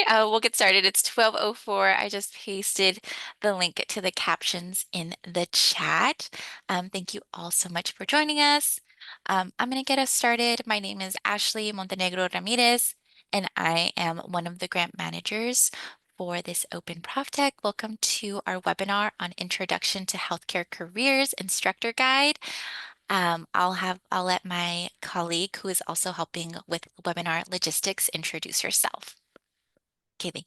we'll get started. It's 12:04. I just pasted the link to the captions in the chat. Thank you all so much for joining us. I'm going to get us started. My name is Ashley Montenegro Ramirez, and I am one of the grant managers for this Open ProfTech. Welcome to our webinar on Introduction to Healthcare Careers Instructor Guide. I'll let my colleague who is also helping with webinar logistics introduce herself. Kaylee.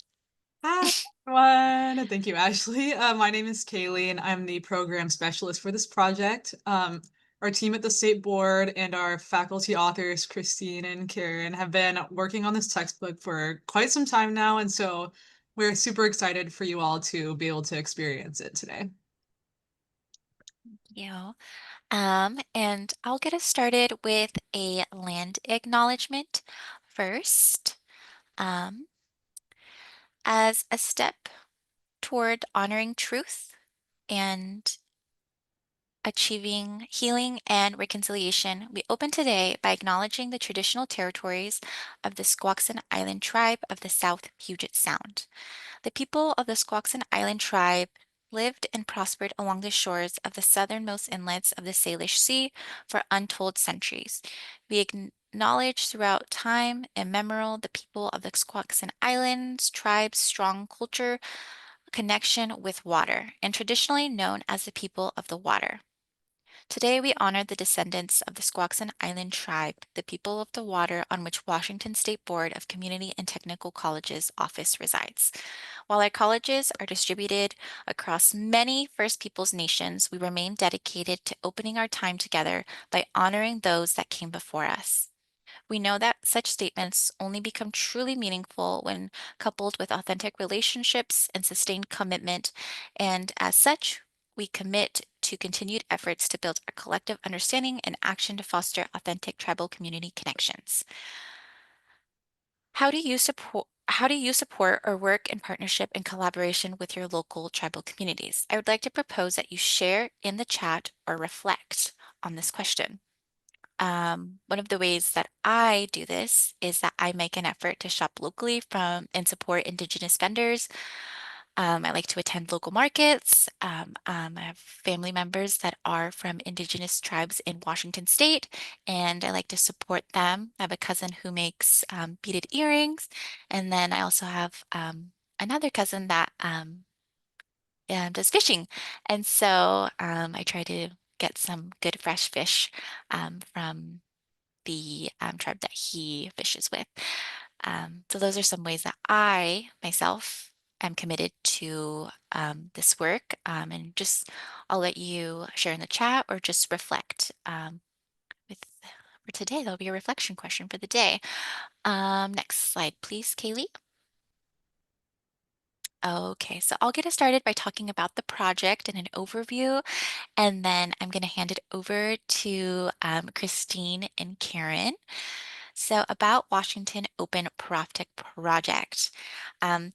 Hi, everyone. Thank you, Ashley. My name is Kaylee, and I'm the program specialist for this project. Our team at the State Board and our faculty authors, Christine and Karen, have been working on this textbook for quite some time now, and so we're super excited for you all to be able to experience it today. You. And I'll get us started with a land acknowledgement first. Um, as a step toward honoring truth and achieving healing and reconciliation, we open today by acknowledging the traditional territories of the Squaxin Island tribe of the South Puget Sound. The people of the Squaxin Island tribe lived and prospered along the shores of the southernmost inlets of the Salish Sea for untold centuries. We acknowledge throughout time immemorial the people of the Squaxin Islands tribe's strong culture connection with water, and traditionally known as the people of the water. Today, we honor the descendants of the Squaxin Island tribe, the people of the water on which Washington State Board of Community and Technical Colleges office resides. While our colleges are distributed across many First Peoples nations, we remain dedicated to opening our time together by honoring those that came before us. We know that such statements only become truly meaningful when coupled with authentic relationships and sustained commitment, and as such, we commit to continued efforts to build a collective understanding and action to foster authentic tribal community connections. How do you support or work in partnership and collaboration with your local tribal communities? I would like to propose that you share in the chat or reflect on this question. One of the ways that I do this is that I make an effort to shop locally from and support Indigenous vendors. I like to attend local markets. I have family members that are from Indigenous tribes in Washington State, and I like to support them. I have a cousin who makes beaded earrings, and then I also have another cousin that does fishing. And so I try to get some good fresh fish from the tribe that he fishes with. So those are some ways that I myself am committed to this work. And just I'll let you share in the chat or just reflect with for today. That'll be a reflection question for the day. Next slide, please, Kaylee. Okay, so I'll get us started by talking about the project and an overview, and then I'm going to hand it over to Christine and Karen. So about Washington Open ProfTech Project.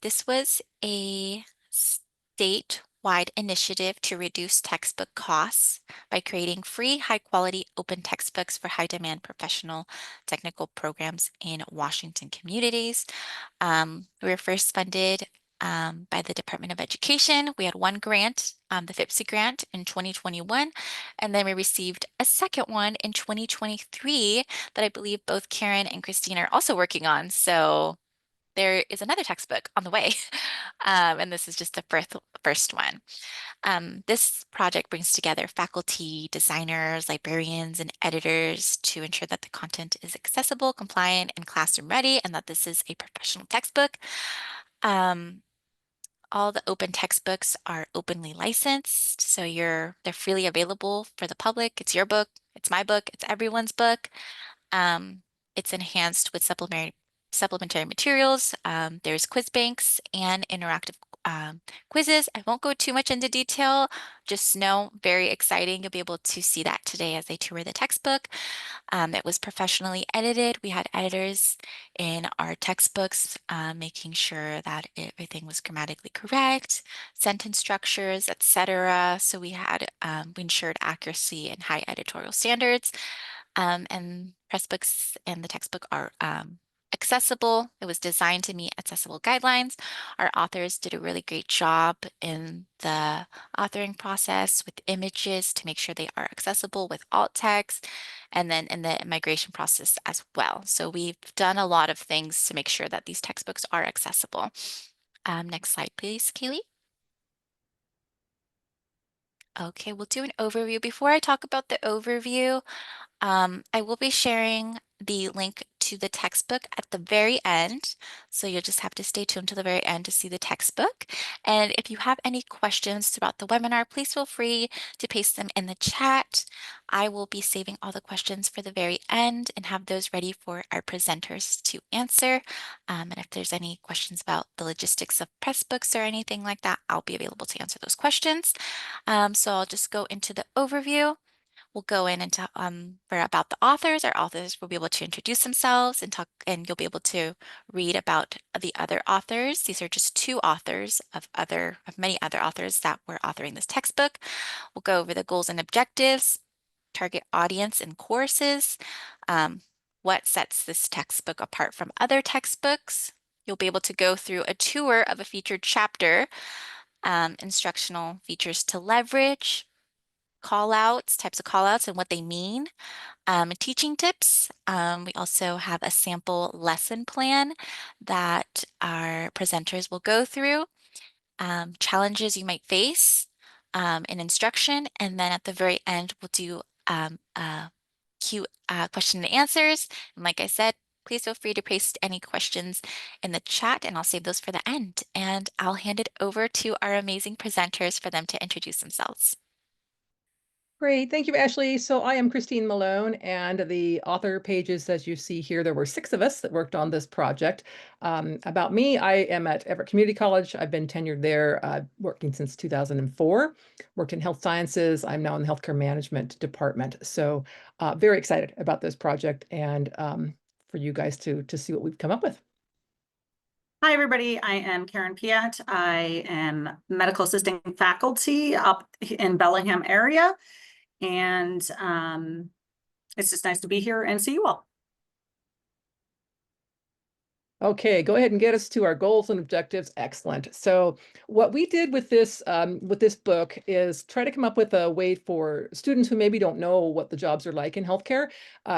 This was a statewide initiative to reduce textbook costs by creating free, high-quality open textbooks for high-demand professional technical programs in Washington communities. We were first funded by the Department of Education. We had one grant, the FIPSI grant in 2021, and then we received a second one in 2023 that I believe both Karen and Christine are also working on. So there is another textbook on the way, and this is just the first one. This project brings together faculty, designers, librarians, and editors to ensure that the content is accessible, compliant, and classroom ready, and that this is a professional textbook. All the open textbooks are openly licensed, so they're freely available for the public. It's your book, it's my book, it's everyone's book. It's enhanced with supplementary materials. There's quiz banks and interactive quizzes. I won't go too much into detail, just know very exciting. You'll be able to see that today as I tour the textbook. It was professionally edited. We had editors in our textbooks making sure that everything was grammatically correct, sentence structures, etc. So we ensured accuracy and high editorial standards. And Pressbooks and the textbook are accessible. It was designed to meet accessible guidelines. Our authors did a really great job in the authoring process with images to make sure they are accessible with alt text, and then in the migration process as well. So we've done a lot of things to make sure that these textbooks are accessible. Next slide, please, Kaylee. Okay, we'll do an overview. Before I talk about the overview, I will be sharing the link to the textbook at the very end. So you'll just have to stay tuned to the very end to see the textbook. And if you have any questions throughout the webinar, please feel free to paste them in the chat. I will be saving all the questions for the very end and have those ready for our presenters to answer. And if there's any questions about the logistics of Pressbooks or anything like that, I'll be available to answer those questions. So I'll just go into the overview. We'll go in into for about the authors. Our authors will be able to introduce themselves and talk, and you'll be able to read about the other authors. These are just two authors of many other authors that were authoring this textbook. We'll go over the goals and objectives, target audience and courses, what sets this textbook apart from other textbooks. You'll be able to go through a tour of a featured chapter, instructional features to leverage, types of call outs and what they mean, teaching tips. We also have a sample lesson plan that our presenters will go through, challenges you might face in instruction, and then at the very end, we'll do question and answers. And like I said, please feel free to paste any questions in the chat and I'll save those for the end. And I'll hand it over to our amazing presenters for them to introduce themselves. Great. Thank you, Ashley. So I am Christine Malone, and the author pages, as you see here, there were 6 of us that worked on this project. About me, I am at Everett Community College. I've been tenured there, working since 2004, worked in health sciences. I'm now in the healthcare management department. So very excited about this project and for you guys to see what we've come up with. Hi, everybody. I am Karen Piette. I am medical assisting faculty up in Bellingham area. And it's just nice to be here and see you all. Okay, go ahead and get us to our goals and objectives. Excellent. So what we did with this book is try to come up with a way for students who maybe don't know what the jobs are like in healthcare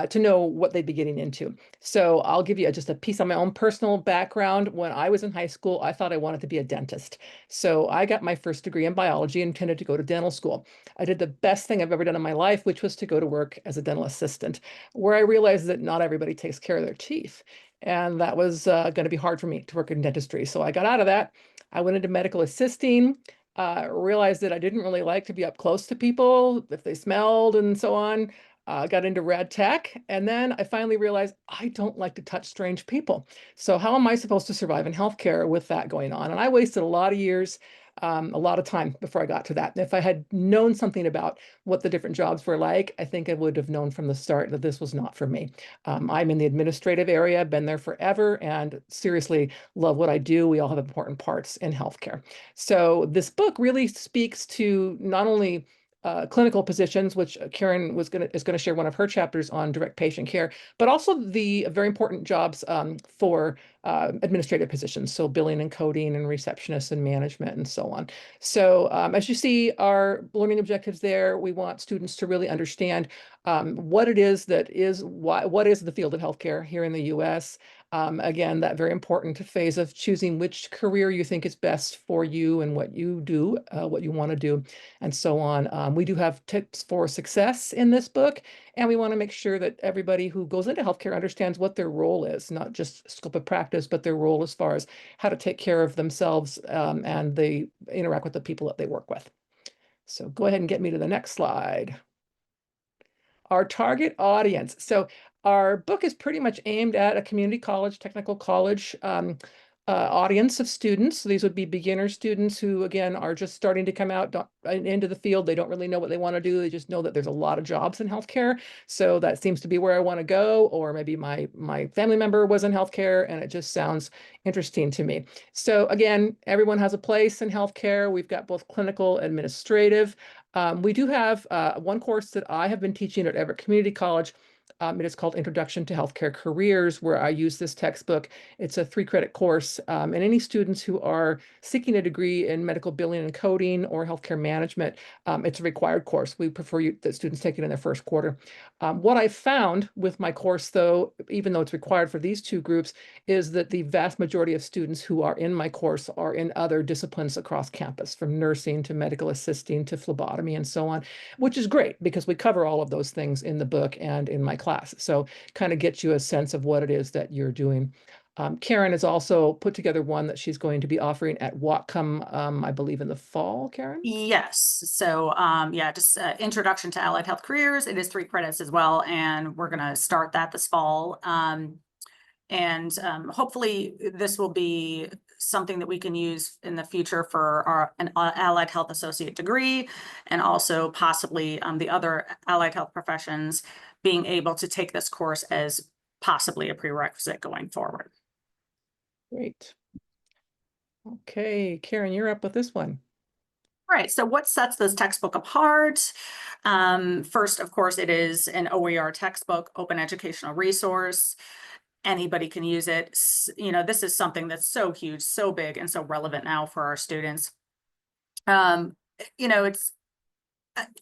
to know what they'd be getting into. So I'll give you just a piece on my own personal background. When I was in high school, I thought I wanted to be a dentist. So I got my first degree in biology and intended to go to dental school. I did the best thing I've ever done in my life, which was to go to work as a dental assistant, where I realized that not everybody takes care of their teeth. And that was going to be hard for me to work in dentistry. So I got out of that. I went into medical assisting, realized that I didn't really like to be up close to people if they smelled and so on. Got into rad tech. And then I finally realized I don't like to touch strange people. So how am I supposed to survive in healthcare with that going on? And I wasted a lot of years, a lot of time before I got to that. And if I had known something about what the different jobs were like, I think I would have known from the start that this was not for me. I'm in the administrative area, been there forever, and seriously love what I do. We all have important parts in healthcare. So this book really speaks to not only clinical positions, which Karen is going to share one of her chapters on direct patient care, but also the very important jobs for administrative positions, so billing and coding and receptionists and management and so on. So as you see, our learning objectives there, we want students to really understand what it is what is the field of healthcare here in the U.S. Again, that very important phase of choosing which career you think is best for you and what you do, what you want to do, and so on. We do have tips for success in this book, and we want to make sure that everybody who goes into healthcare understands what their role is, not just scope of practice, but their role as far as how to take care of themselves and they interact with the people that they work with. So go ahead and get me to the next slide. Our target audience. So our book is pretty much aimed at a community college, technical college audience of students. So these would be beginner students who, again, are just starting to come out into the field. They don't really know what they want to do. They just know that there's a lot of jobs in healthcare. So that seems to be where I want to go. Or maybe my family member was in healthcare and it just sounds interesting to me. So again, everyone has a place in healthcare. We've got both clinical, administrative. We do have one course that I have been teaching at Everett Community College It is called Introduction to Healthcare Careers, where I use this textbook. It's a 3-credit course, and any students who are seeking a degree in medical billing and coding or healthcare management, it's a required course. We prefer that students take it in their first quarter. What I found with my course, though, even though it's required for these two groups, is that the vast majority of students who are in my course are in other disciplines across campus, from nursing to medical assisting to phlebotomy and so on, which is great because we cover all of those things in the book and in my class. So kind of gets you a sense of what it is that you're doing. Karen has also put together one that she's going to be offering at Whatcom, I believe in the fall, Karen? Yes. So, yeah, just Introduction to Allied Health Careers. It is 3 credits as well, and we're going to start that this fall. Hopefully this will be something that we can use in the future for an allied health associate degree, and also possibly the other allied health professions being able to take this course as possibly a prerequisite going forward. Great. Okay, Karen, you're up with this one. All right, so what sets this textbook apart? First, of course, it is an OER textbook, open educational resource. Anybody can use it. You know, this is something that's so huge, so big, and so relevant now for our students. You know, it's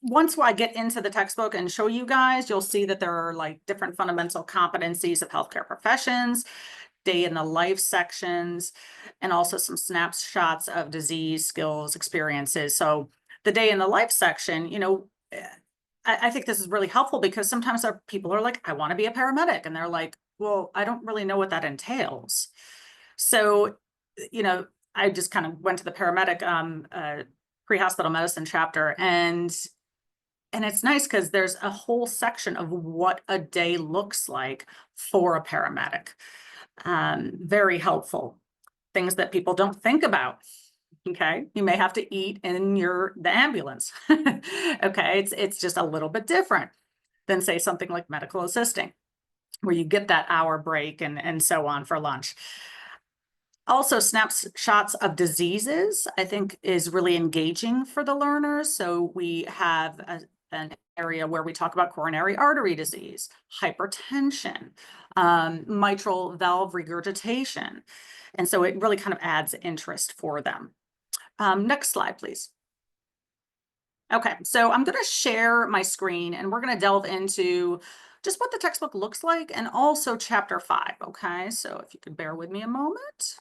once I get into the textbook and show you guys, you'll see that there are like different fundamental competencies of healthcare professions, day in the life sections, and also some snapshots of disease, skills, experiences. So the day in the life section, you know, I think this is really helpful because sometimes our people are like, I want to be a paramedic. And they're like, well, I don't really know what that entails. So, you know, I just kind of went to the paramedic pre-hospital medicine chapter, and it's nice because there's a whole section of what a day looks like for a paramedic. Very helpful. Things that people don't think about. Okay, you may have to eat in the ambulance. Okay, it's just a little bit different than, say, something like medical assisting, where you get that hour break and so on for lunch. Also, snapshots of diseases, I think, is really engaging for the learners. So we have an area where we talk about coronary artery disease, hypertension, mitral valve regurgitation. And so it really kind of adds interest for them. Next slide, please. Okay, so I'm going to share my screen and we're going to delve into just what the textbook looks like and also chapter 5. Okay, so if you could bear with me a moment.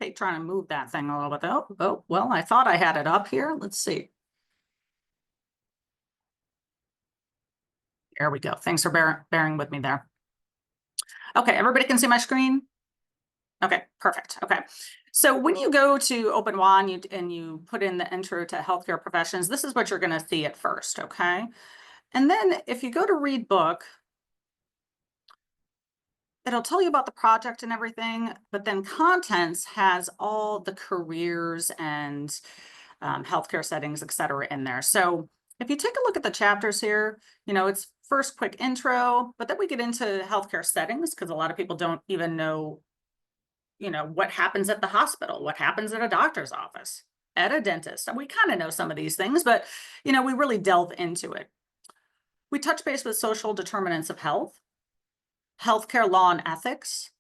Okay, trying to move that thing a little bit. Oh, well, I thought I had it up here. Let's see. There we go. Thanks for bearing with me there. Okay, everybody can see my screen? Okay, perfect. Okay. So when you go to OpenWA and you put in the intro to healthcare professions, this is what you're going to see at first, okay? And then if you go to read book, it'll tell you about the project and everything, but then contents has all the careers and healthcare settings, et cetera, in there. So if you take a look at the chapters here, you know, it's first quick intro, but then we get into healthcare settings because a lot of people don't even know, you know, what happens at the hospital, what happens at a doctor's office, at a dentist. And we kind of know some of these things, but, you know, we really delve into it. We touch base with social determinants of health, healthcare law and ethics.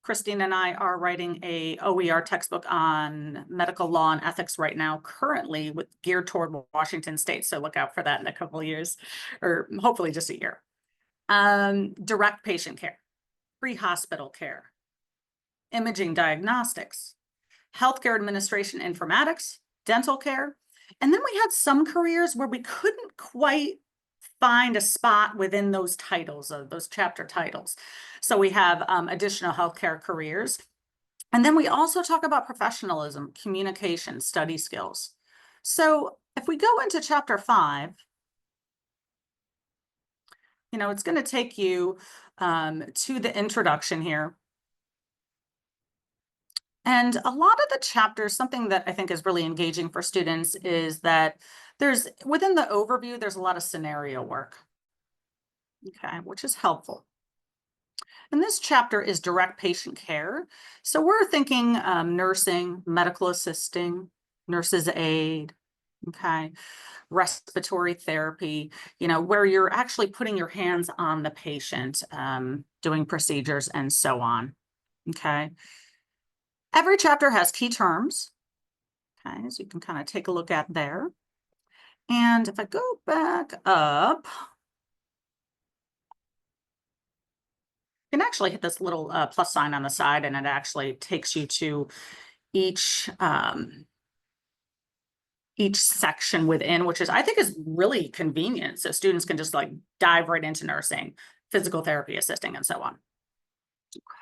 Christine and I are writing a OER textbook on medical law and ethics right now, currently geared toward Washington State. So look out for that in a couple of years, or hopefully just a year. Direct patient care, pre-hospital care, imaging diagnostics, healthcare administration informatics, dental care. And then we had some careers where we couldn't quite find a spot within those titles, of those chapter titles. So we have additional healthcare careers. And then we also talk about professionalism, communication, study skills. So if we go into chapter 5, you know, it's going to take you to the introduction here. And a lot of the chapters, something that I think is really engaging for students is that within the overview, there's a lot of scenario work, okay, which is helpful. And this chapter is direct patient care. So we're thinking nursing, medical assisting, nurse's aid, okay, respiratory therapy, where you're actually putting your hands on the patient, doing procedures and so on, okay. Every chapter has key terms, okay, so you can kind of take a look at there. And if I go back up, you can actually hit this little plus sign on the side, and it actually takes you to each section within, which I think is really convenient. So students can just like dive right into nursing, physical therapy assisting, and so on.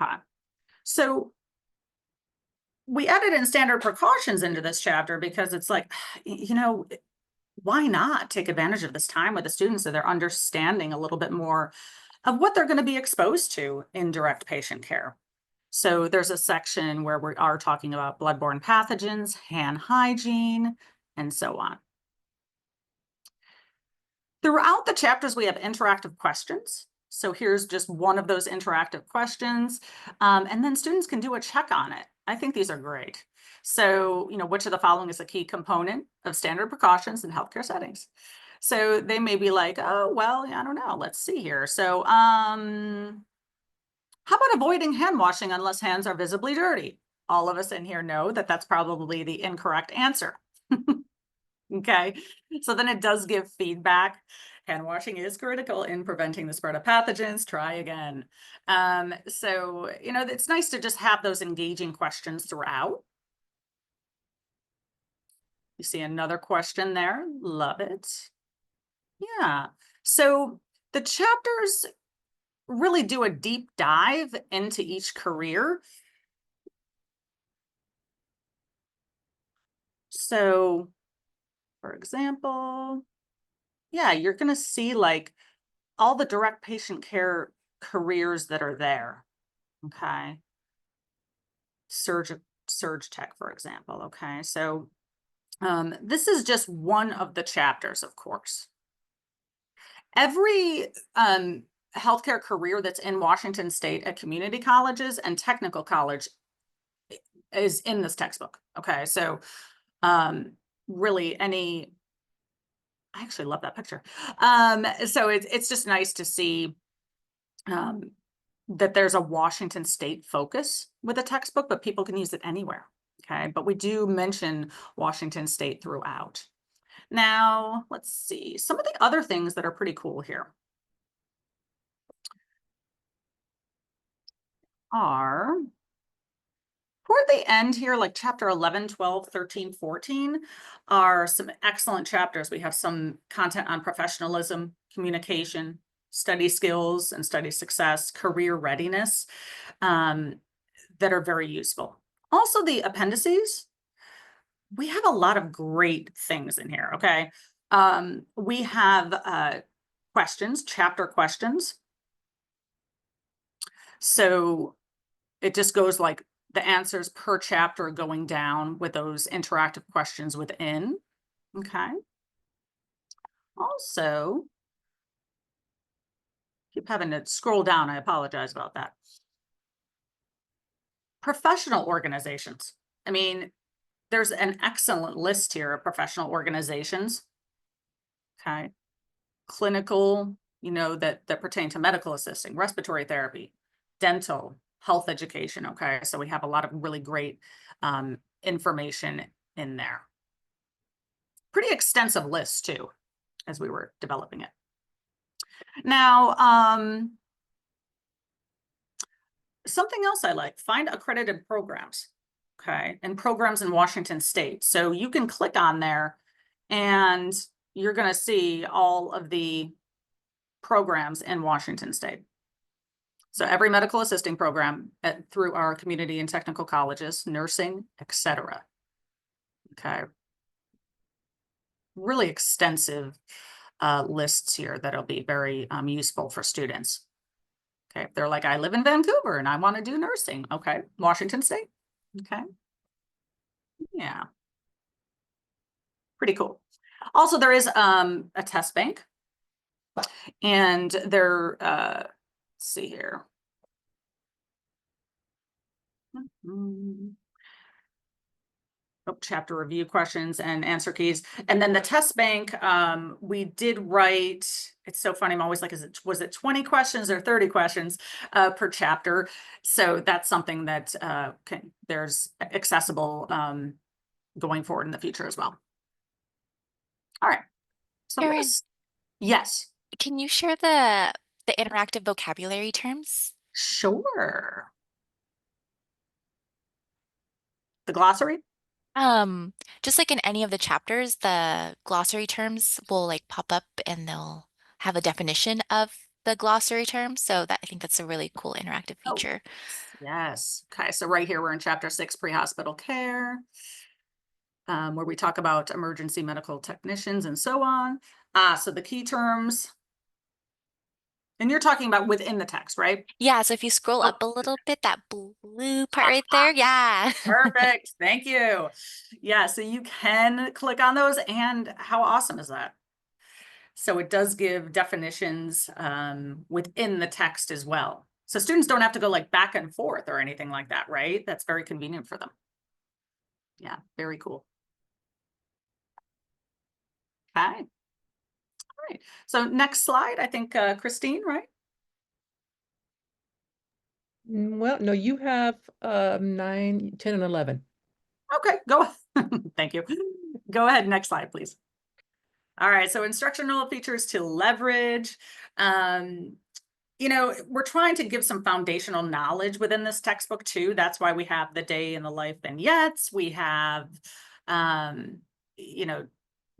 Okay. So we added in standard precautions into this chapter because it's like, why not take advantage of this time with the students so they're understanding a little bit more of what they're going to be exposed to in direct patient care. So there's a section where we are talking about bloodborne pathogens, hand hygiene, and so on. Throughout the chapters, we have interactive questions. So here's just one of those interactive questions. And then students can do a check on it. I think these are great. So, which of the following is a key component of standard precautions in healthcare settings? So they may be like, oh, well, I don't know. Let's see here. So how about avoiding hand washing unless hands are visibly dirty? All of us in here know that that's probably the incorrect answer. Okay, so then it does give feedback. Hand washing is critical in preventing the spread of pathogens. Try again. So, it's nice to just have those engaging questions throughout. You see another question there. Love it. Yeah. So the chapters really do a deep dive into each career. So, for example, yeah, you're going to see like all the direct patient care careers that are there. Okay. Surge tech, for example. Okay. So this is just one of the chapters, of course. Every healthcare career that's in Washington State at community colleges and technical college is in this textbook. Okay. So really I actually love that picture. So it's just nice to see that there's a Washington State focus with a textbook, but people can use it anywhere. Okay, but we do mention Washington State throughout. Now, let's see some of the other things that are pretty cool here are toward the end here, like chapter 11, 12, 13, 14 are some excellent chapters. We have some content on professionalism, communication, study skills and study success, career readiness that are very useful. Also, the appendices, we have a lot of great things in here, okay? We have questions, chapter questions. So it just goes like the answers per chapter going down with those interactive questions within, okay? Also, keep having to scroll down, I apologize about that. Professional organizations. I mean, there's an excellent list here of professional organizations, okay? Clinical, that pertain to medical assisting, respiratory therapy, dental, health education, okay? So we have a lot of really great information in there. Pretty extensive list too, as we were developing it. Now, something else I like, find accredited programs, okay? And programs in Washington State. So you can click on there and you're gonna see all of the programs in Washington State. So every medical assisting program through our community and technical colleges, nursing, etc. Okay. Really extensive lists here that'll be very useful for students. Okay, if they're like, I live in Vancouver and I want to do nursing. Okay, Washington State. Okay. Yeah. Pretty cool. Also, there is a test bank, and there, let's see here. Oh, chapter review questions and answer keys. And then the test bank, we did write, it's so funny, I'm always like, was it 20 questions or 30 questions per chapter? So that's something that there's accessible going forward in the future as well. All right. So Erin, yes. can you share the interactive vocabulary terms? Sure. The glossary? Just like in any of the chapters, the glossary terms will like pop up and they'll have a definition of the glossary terms. So that I think that's a really cool interactive Oh, feature. yes. Okay, so right here, we're in chapter 6, pre-hospital care, where we talk about emergency medical technicians and so on. So the key terms, and you're talking about within the text, right? Yeah, so if you scroll Oh. up a little bit, that blue part right there, yeah. Perfect. Thank you. Yeah, so you can click on those, and how awesome is that? So it does give definitions within the text as well. So students don't have to go like back and forth or anything like that, right? That's very convenient for them. Yeah, very cool. Okay. All right. So next slide, I think Christine, right? Well, no, you have 9, 10, and 11. Okay, go. Thank you. Go ahead. Next slide, please. All right. So instructional features to leverage. You know, we're trying to give some foundational knowledge within this textbook too. That's why we have the day in the life vignettes. We have, you know,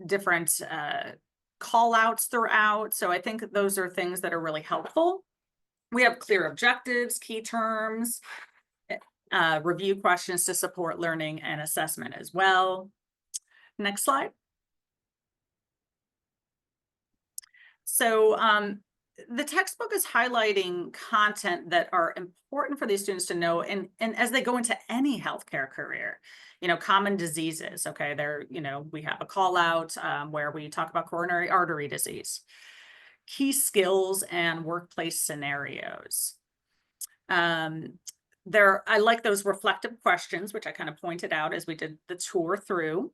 different call outs throughout. So I think those are things that are really helpful. We have clear objectives, key terms, review questions to support learning and assessment as well. Next slide. So the textbook is highlighting content that are important for these students to know, and as they go into any healthcare career, you know, common diseases. Okay, there, you know, we have a call out where we talk about coronary artery disease, key skills and workplace scenarios. I like those reflective questions, which I kind of pointed out as we did the tour through.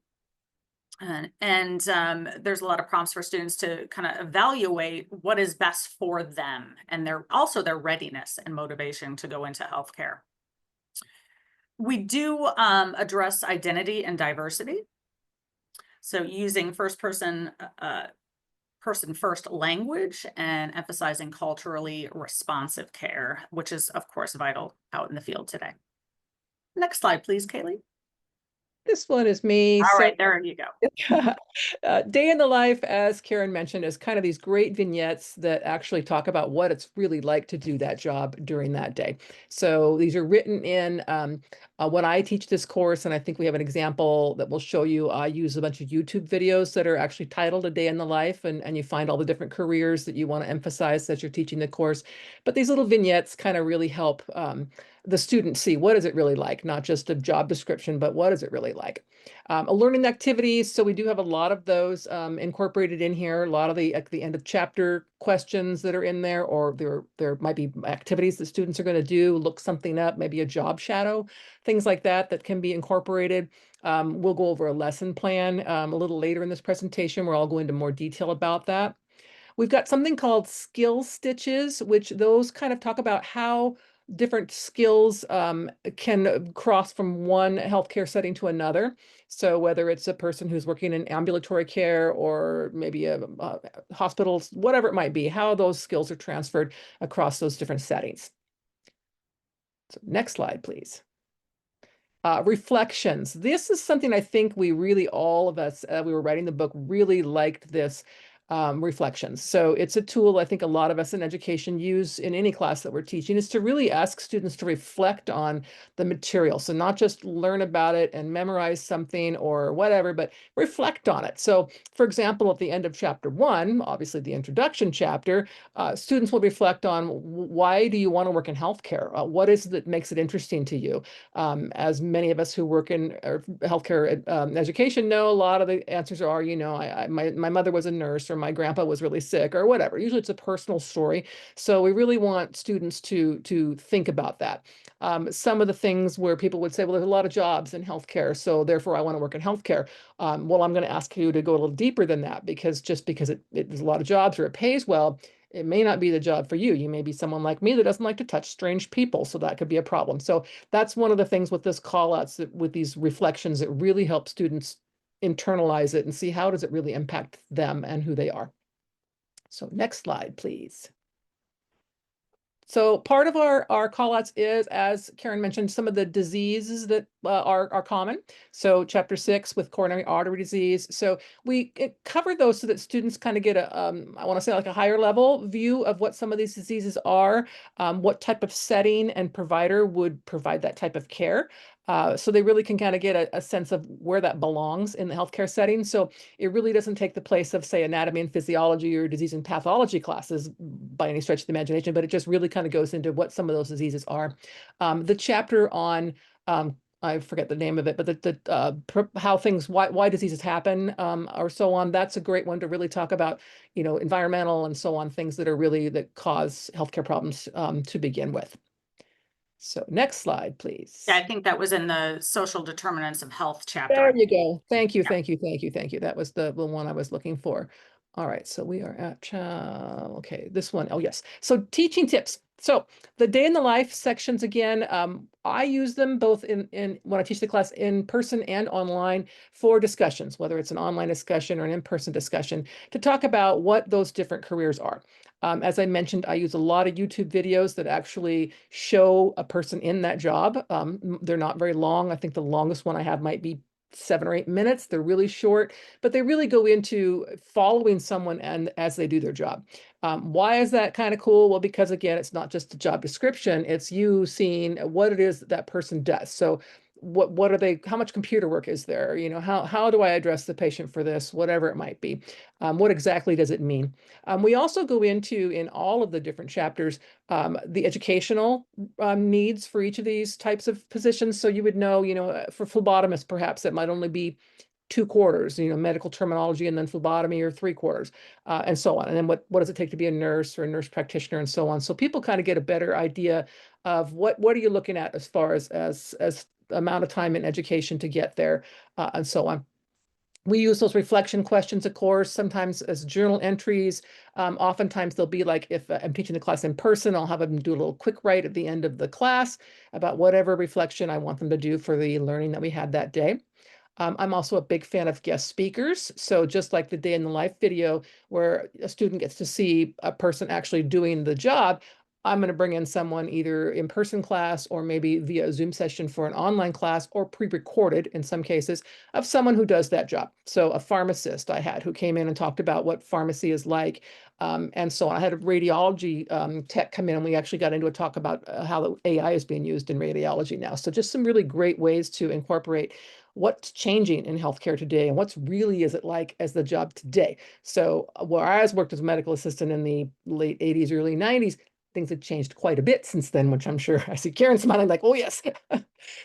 And there's a lot of prompts for students to kind of evaluate what is best for them and their readiness and motivation to go into healthcare. We do address identity and diversity. So using person first language and emphasizing culturally responsive care, which is of course vital out in the field today. Next slide, please, Kaylee. This one is me. All right, there you go. Day in the life, as Karen mentioned, is kind of these great vignettes that actually talk about what it's really like to do that job during that day. So these are written in when I teach this course, and I think we have an example that will show you. I use a bunch of YouTube videos that are actually titled A Day in the Life, and you find all the different careers that you want to emphasize as you're teaching the course. But these little vignettes kind of really help the student see what is it really like, not just a job description, but what is it really like. Learning activities, so we do have a lot of those incorporated in here, a lot of the at the end of chapter questions that are in there, or there might be activities that students are going to do, look something up, maybe a job shadow, things like that that can be incorporated. We'll go over a lesson plan a little later in this presentation where I'll go into more detail about that. We've got something called skill stitches, which those kind of talk about how different skills can cross from one healthcare setting to another. So whether it's a person who's working in ambulatory care or maybe a hospitals, whatever it might be, how those skills are transferred across those different settings. So next slide, please. Reflections. This is something I think we really, all of us, we were writing the book, really liked this. reflections. So it's a tool I think a lot of us in education use in any class that we're teaching, is to really ask students to reflect on the material. So not just learn about it and memorize something or whatever, but reflect on it. So for example, at the end of chapter 1, obviously the introduction chapter, students will reflect on why do you want to work in healthcare? What is it that makes it interesting to you? As many of us who work in healthcare education know, a lot of the answers are, my mother was a nurse, or my grandpa was really sick, or whatever. Usually it's a personal story. So we really want students to think about that. Some of the things where people would say, well, there's a lot of jobs in healthcare, so therefore I want to work in healthcare. Well, I'm going to ask you to go a little deeper than that, because just because there's a lot of jobs or it pays well, it may not be the job for you. You may be someone like me that doesn't like to touch strange people, so that could be a problem. So that's one of the things with this call outs, with these reflections, that really help students internalize it and see how does it really impact them and who they are. So next slide, please. So part of our call outs is, as Karen mentioned, some of the diseases that are common. So chapter 6 with coronary artery disease. So we cover those so that students kind of get a, I want to say like a higher level view of what some of these diseases are, what type of setting and provider would provide that type of care. So they really can kind of get a sense of where that belongs in the healthcare setting. So it really doesn't take the place of, say, anatomy and physiology or disease and pathology classes by any stretch of the imagination, but it just really kind of goes into what some of those diseases are. The chapter on, I forget the name of it, but how things, why diseases happen, or so on. That's a great one to really talk about, environmental and so on, things that are really that cause healthcare problems to begin with. So next slide, please. Yeah, I think that was in the social determinants of health chapter. There you go. Thank you, Yeah. thank you, thank you, thank you. That was the one I was looking for. All right, so we are at, okay, this one. Oh, yes. So teaching tips. So the day in the life sections, again, I use them both in when I teach the class in person and online for discussions, whether it's an online discussion or an in-person discussion, to talk about what those different careers are. As I mentioned, I use a lot of YouTube videos that actually show a person in that job. They're not very long. I think the longest one I have might be 7 or 8 minutes. They're really short, but they really go into following someone and as they do their job. Why is that kind of cool? Well, because again, it's not just a job description, it's you seeing what it is that person does. So what are they, how much computer work is there? How do I address the patient for this, whatever it might be? What exactly does it mean? We also go into, in all of the different chapters, the educational needs for each of these types of positions. So you would know, for phlebotomists, perhaps it might only be 2 quarters, medical terminology, and then phlebotomy, or 3 quarters, and so on. And then what does it take to be a nurse or a nurse practitioner, and so on. So people kind of get a better idea of what are you looking at as far as amount of time in education to get there, and so on. We use those reflection questions, of course, sometimes as journal entries. Oftentimes they'll be like, if I'm teaching the class in person, I'll have them do a little quick write at the end of the class about whatever reflection I want them to do for the learning that we had that day. I'm also a big fan of guest speakers. So just like the day in the life video, where a student gets to see a person actually doing the job, I'm going to bring in someone either in person class or maybe via a Zoom session for an online class, or pre-recorded in some cases, of someone who does that job. So a pharmacist I had who came in and talked about what pharmacy is like. And so I had a radiology tech come in, and we actually got into a talk about how the AI is being used in radiology now. So just some really great ways to incorporate what's changing in healthcare today and what's really is it like as the job today. So where I was worked as a medical assistant in the late 80s, early 90s, things have changed quite a bit since then, which I'm sure I see Karen smiling like, oh yes.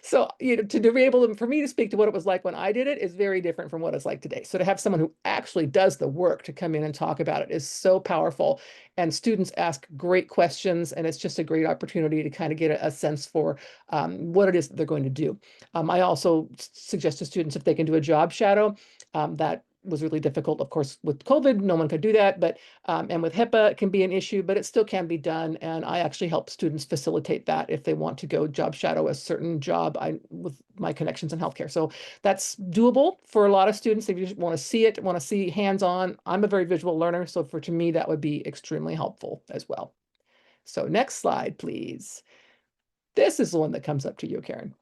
So, to be able to, for me to speak to what it was like when I did it is very different from what it's like today. So to have someone who actually does the work to come in and talk about it is so powerful. And students ask great questions, and it's just a great opportunity to kind of get a sense for what it is that they're going to do. I also suggest to students if they can do a job shadow. That was really difficult, of course, with COVID, no one could do that, but and with HIPAA, it can be an issue, but it still can be done. And I actually help students facilitate that if they want to go job shadow a certain job with my connections in healthcare. So that's doable for a lot of students. If you want to see it, want to see hands-on, I'm a very visual learner. So to me, that would be extremely helpful as well. So next slide, please. This is the one that comes up to you, Karen.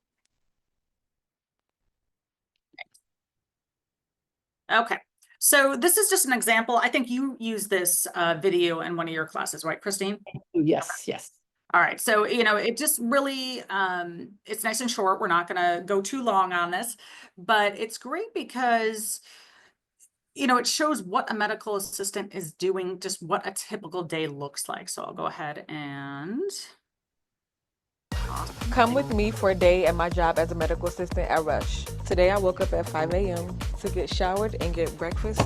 Okay. So this is just an example. I think you use this video in one of your classes, right, Christine? Yes, yes. All right, so it just really it's nice and short. We're not going to go too long on this, but it's great because it shows what a medical assistant is doing, just what a typical day looks like. So I'll go ahead and come with me for a day at my job as a medical assistant at Rush. Today I woke up at 5 a.m. to get showered and get breakfast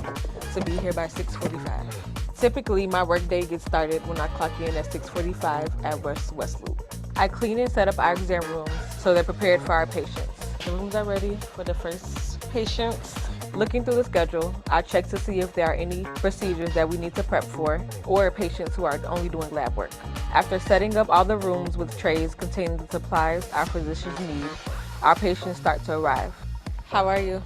to be here by 6:45. Typically, my workday gets started when I clock in at 6:45 at Rush West Loop. I clean and set up our exam rooms so they're prepared for our patients. The rooms are ready for the first patients. Looking through the schedule, I check to see if there are any procedures that we need to prep for or patients who are only doing lab work. After setting up all the rooms with trays containing the supplies our physicians need, our patients start to arrive. How are you?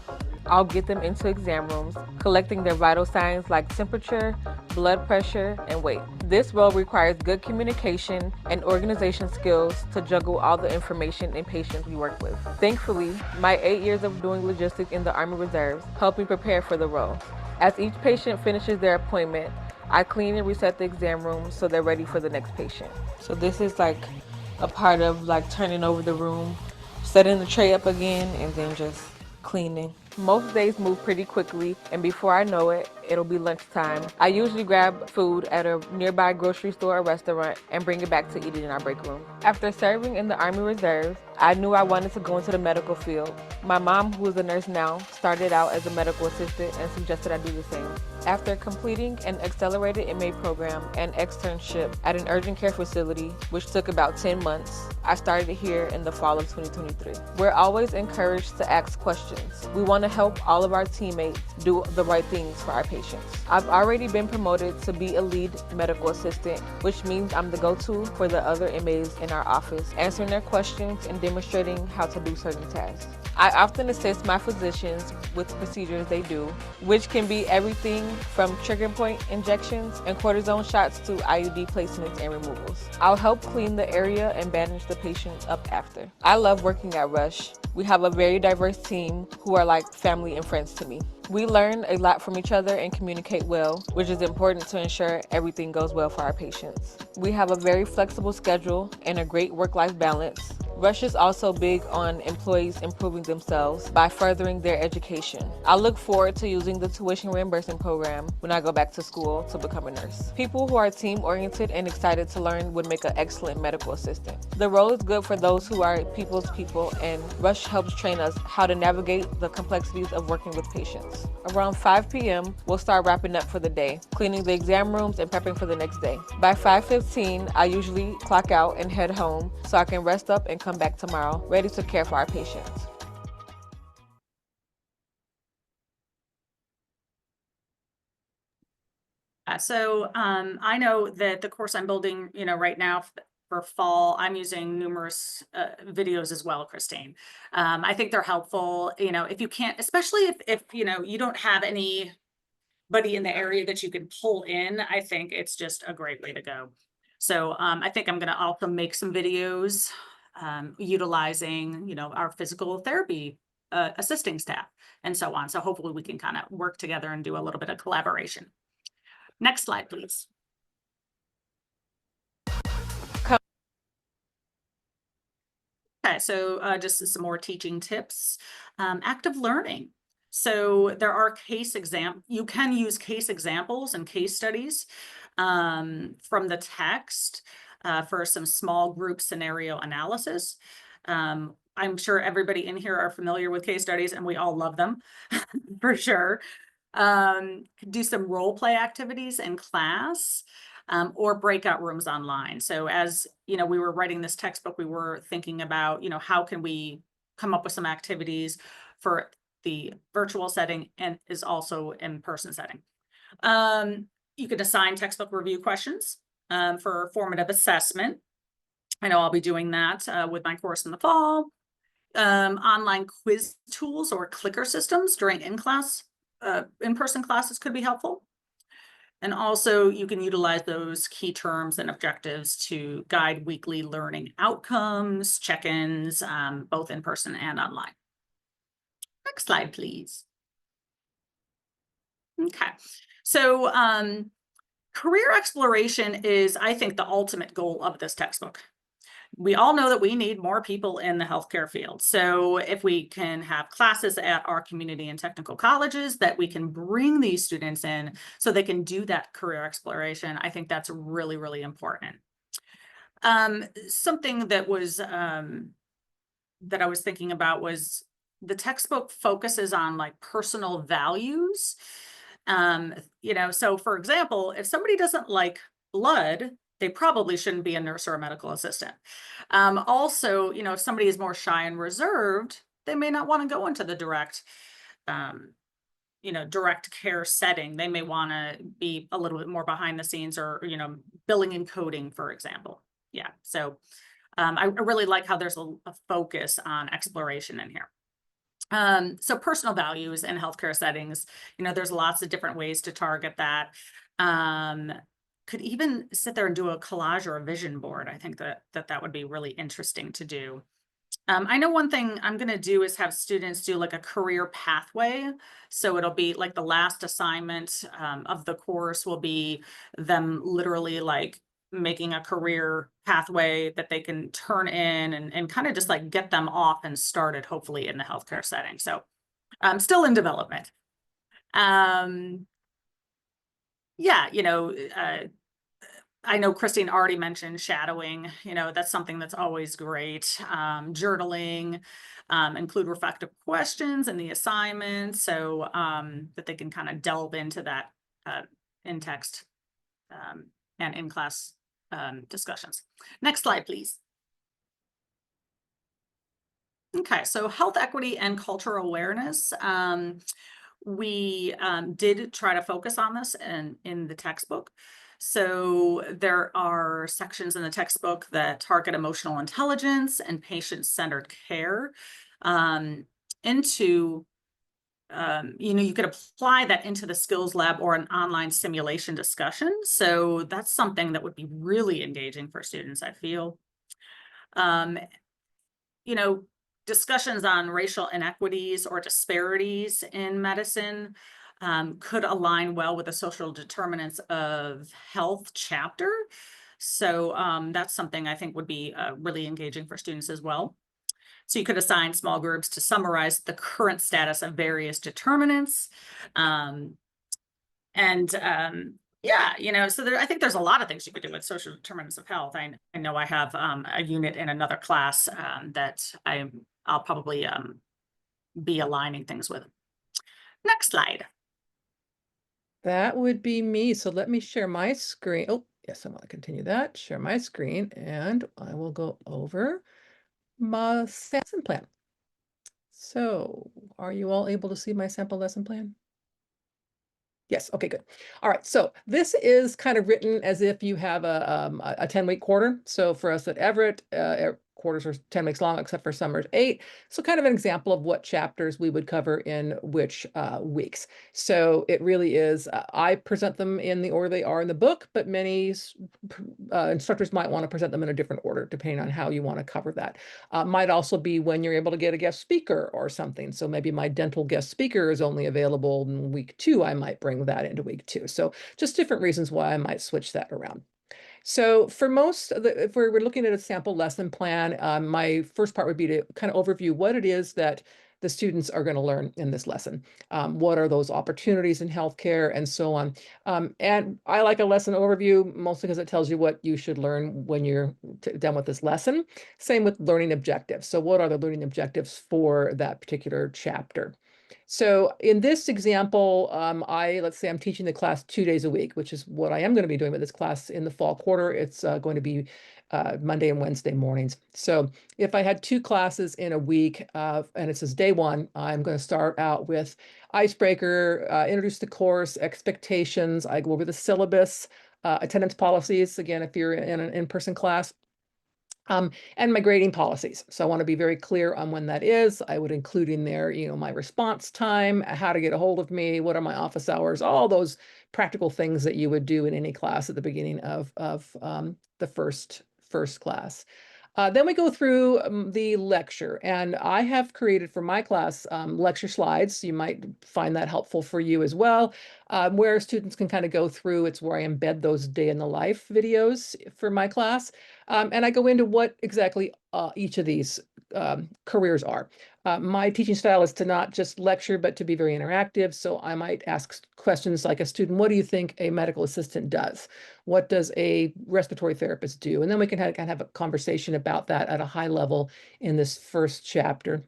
I'll get them into exam rooms, collecting their vital signs like temperature, blood pressure, and weight. This role requires good communication and organization skills to juggle all the information and patients we work with. Thankfully, my 8 years of doing logistics in the Army Reserves helped me prepare for the role. As each patient finishes their appointment, I clean and reset the exam room so they're ready for the next patient. So this is like a part of like turning over the room, setting the tray up again, and then just cleaning. Most days move pretty quickly, and before I know it, it'll be lunchtime. I usually grab food at a nearby grocery store or restaurant and bring it back to eat it in our break room. After serving in the Army Reserves, I knew I wanted to go into the medical field. My mom, who is a nurse now, started out as a medical assistant and suggested I do the same. After completing an accelerated MA program and externship at an urgent care facility, which took about 10 months, I started here in the fall of 2023. We're always encouraged to ask questions. We want to help all of our teammates do the right things for our patients. I've already been promoted to be a lead medical assistant, which means I'm the go-to for the other MAs in our office, answering their questions and demonstrating how to do certain tasks. I often assist my physicians with procedures they do, which can be everything from trigger point injections and cortisone shots to IUD placements and removals. I'll help clean the area and bandage the patient up after. I love working at Rush. We have a very diverse team who are like family and friends to me. We learn a lot from each other and communicate well, which is important to ensure everything goes well for our patients. We have a very flexible schedule and a great work-life balance. Rush is also big on employees improving themselves by furthering their education. I look forward to using the tuition reimbursement program when I go back to school to become a nurse. People who are team-oriented and excited to learn would make an excellent medical assistant. The role is good for those who are people's people, and Rush helps train us how to navigate the complexities of working with patients. Around 5 p.m., we'll start wrapping up for the day, cleaning the exam rooms and prepping for the next day. By 5:15, I usually clock out and head home so I can rest up and come back tomorrow, ready to care for our patients. So I know that the course I'm building, right now for fall, I'm using numerous videos as well, Christine. I think they're helpful, if you can't, especially if you don't have anybody in the area that you can pull in, I think it's just a great way to go. So I think I'm going to also make some videos utilizing, our physical therapy assisting staff and so on. So hopefully we can kind of work together and do a little bit of collaboration. Next slide, please. Okay, so just some more teaching tips. Active learning. So there are you can use case examples and case studies from the text for some small group scenario analysis. I'm sure everybody in here are familiar with case studies and we all love them for sure. Do some role play activities in class or breakout rooms online. So as we were writing this textbook, we were thinking about, how can we come up with some activities for the virtual setting and is also in-person setting. You could assign textbook review questions for formative assessment. I know I'll be doing that with my course in the fall. Online quiz tools or clicker systems during in-person classes could be helpful. And also you can utilize those key terms and objectives to guide weekly learning outcomes, check-ins, both in person and online. Next slide, please. Okay, so career exploration is, I think, the ultimate goal of this textbook. We all know that we need more people in the healthcare field. So if we can have classes at our community and technical colleges that we can bring these students in so they can do that career exploration, I think that's really, really important. Something that was that I was thinking about was the textbook focuses on like personal values. You know, so for example, if somebody doesn't like blood, they probably shouldn't be a nurse or a medical assistant. Also, you know, if somebody is more shy and reserved, they may not want to go into the direct, you know, direct care setting. They may want to be a little bit more behind the scenes, or, you know, billing and coding, for example. Yeah, so I really like how there's a focus on exploration in here. So personal values in healthcare settings, you know, there's lots of different ways to target that. Could even sit there and do a collage or a vision board. I think that would be really interesting to do. I know one thing I'm going to do is have students do like a career pathway. So it'll be like the last assignment of the course will be them literally like making a career pathway that they can turn in and kind of just like get them off and started, hopefully in the healthcare setting. So I'm still in development. Yeah, you know, I know Christine already mentioned shadowing, you know, that's something that's always great. Journaling, include reflective questions in the assignment so that they can kind of delve into that in-text and in-class discussions. Next slide, please. Okay, so health equity and cultural awareness. We did try to focus on this in the textbook. So there are sections in the textbook that target emotional intelligence and patient-centered care into, you know, you could apply that into the skills lab or an online simulation discussion. So that's something that would be really engaging for students, I feel. You know, discussions on racial inequities or disparities in medicine could align well with the social determinants of health chapter. So that's something I think would be really engaging for students as well. So you could assign small groups to summarize the current status of various determinants. Yeah, you know, so I think there's a lot of things you could do with social determinants of health. I know I have a unit in another class that I'll probably be aligning things with. Next slide. That would be me. So let me share my screen. Oh, yes, I want to continue that. Share my screen, and I will go over my lesson plan. So are you all able to see my sample lesson plan? Yes. Okay, good. All right. So this is kind of written as if you have a 10-week quarter. So for us at Everett, quarters are 10 weeks long, except for summer's 8. So kind of an example of what chapters we would cover in which weeks. So it really is, I present them in the order they are in the book, but many instructors might want to present them in a different order, depending on how you want to cover that. Might also be when you're able to get a guest speaker or something. So maybe my dental guest speaker is only available in week 2. I might bring that into week 2. So just different reasons why I might switch that around. So for most of the, if we're looking at a sample lesson plan, my first part would be to kind of overview what it is that the students are going to learn in this lesson. What are those opportunities in healthcare and so on. And I like a lesson overview mostly because it tells you what you should learn when you're done with this lesson. Same with learning objectives. So what are the learning objectives for that particular chapter? So in this example, let's say I'm teaching the class 2 days a week, which is what I am going to be doing with this class in the fall quarter. It's going to be Monday and Wednesday mornings. So if I had 2 classes in a week and it says day 1, I'm going to start out with icebreaker, introduce the course, expectations. I go over the syllabus, attendance policies, again, if you're in an in-person class. And my grading policies. So I want to be very clear on when that is. I would include in there, you know, my response time, how to get a hold of me, what are my office hours, all those practical things that you would do in any class at the beginning of the first class. Then we go through the lecture, and I have created for my class lecture slides. You might find that helpful for you as well, where students can kind of go through. It's where I embed those day in the life videos for my class. And I go into what exactly each of these careers are. My teaching style is to not just lecture, but to be very interactive. So I might ask questions like a student, what do you think a medical assistant does? What does a respiratory therapist do? And then we can kind of have a conversation about that at a high level in this first chapter.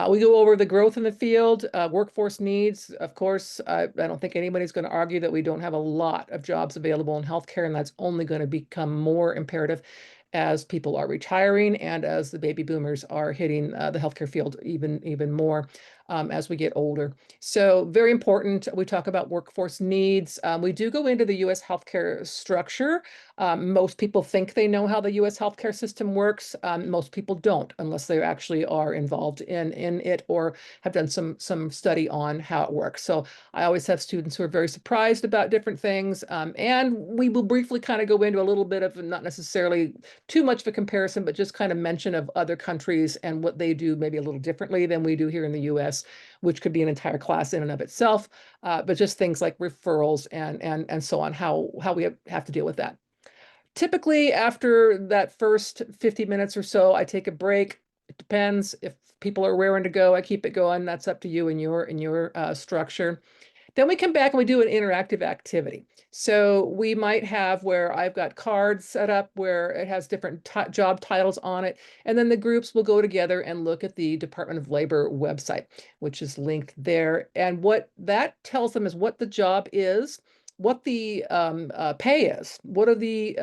We go over the growth in the field, workforce needs. Of course, I don't think anybody's going to argue that we don't have a lot of jobs available in healthcare, and that's only going to become more imperative as people are retiring and as the baby boomers are hitting the healthcare field even more as we get older. So very important. We talk about workforce needs. We do go into the U.S. healthcare structure. Most people think they know how the U.S. healthcare system works. Most people don't, unless they actually are involved in it or have done some study on how it works. So I always have students who are very surprised about different things. And we will briefly kind of go into a little bit of, not necessarily too much of a comparison, but just kind of mention of other countries and what they do maybe a little differently than we do here in the US, which could be an entire class in and of itself, but just things like referrals and so on, how we have to deal with that. Typically, after that first 50 minutes or so, I take a break. It depends. If people are raring to go, I keep it going. That's up to you in your structure. Then we come back and we do an interactive activity. So we might have where I've got cards set up where it has different job titles on it. And then the groups will go together and look at the Department of Labor website, which is linked there. And what that tells them is what the job is, what the pay is, what are the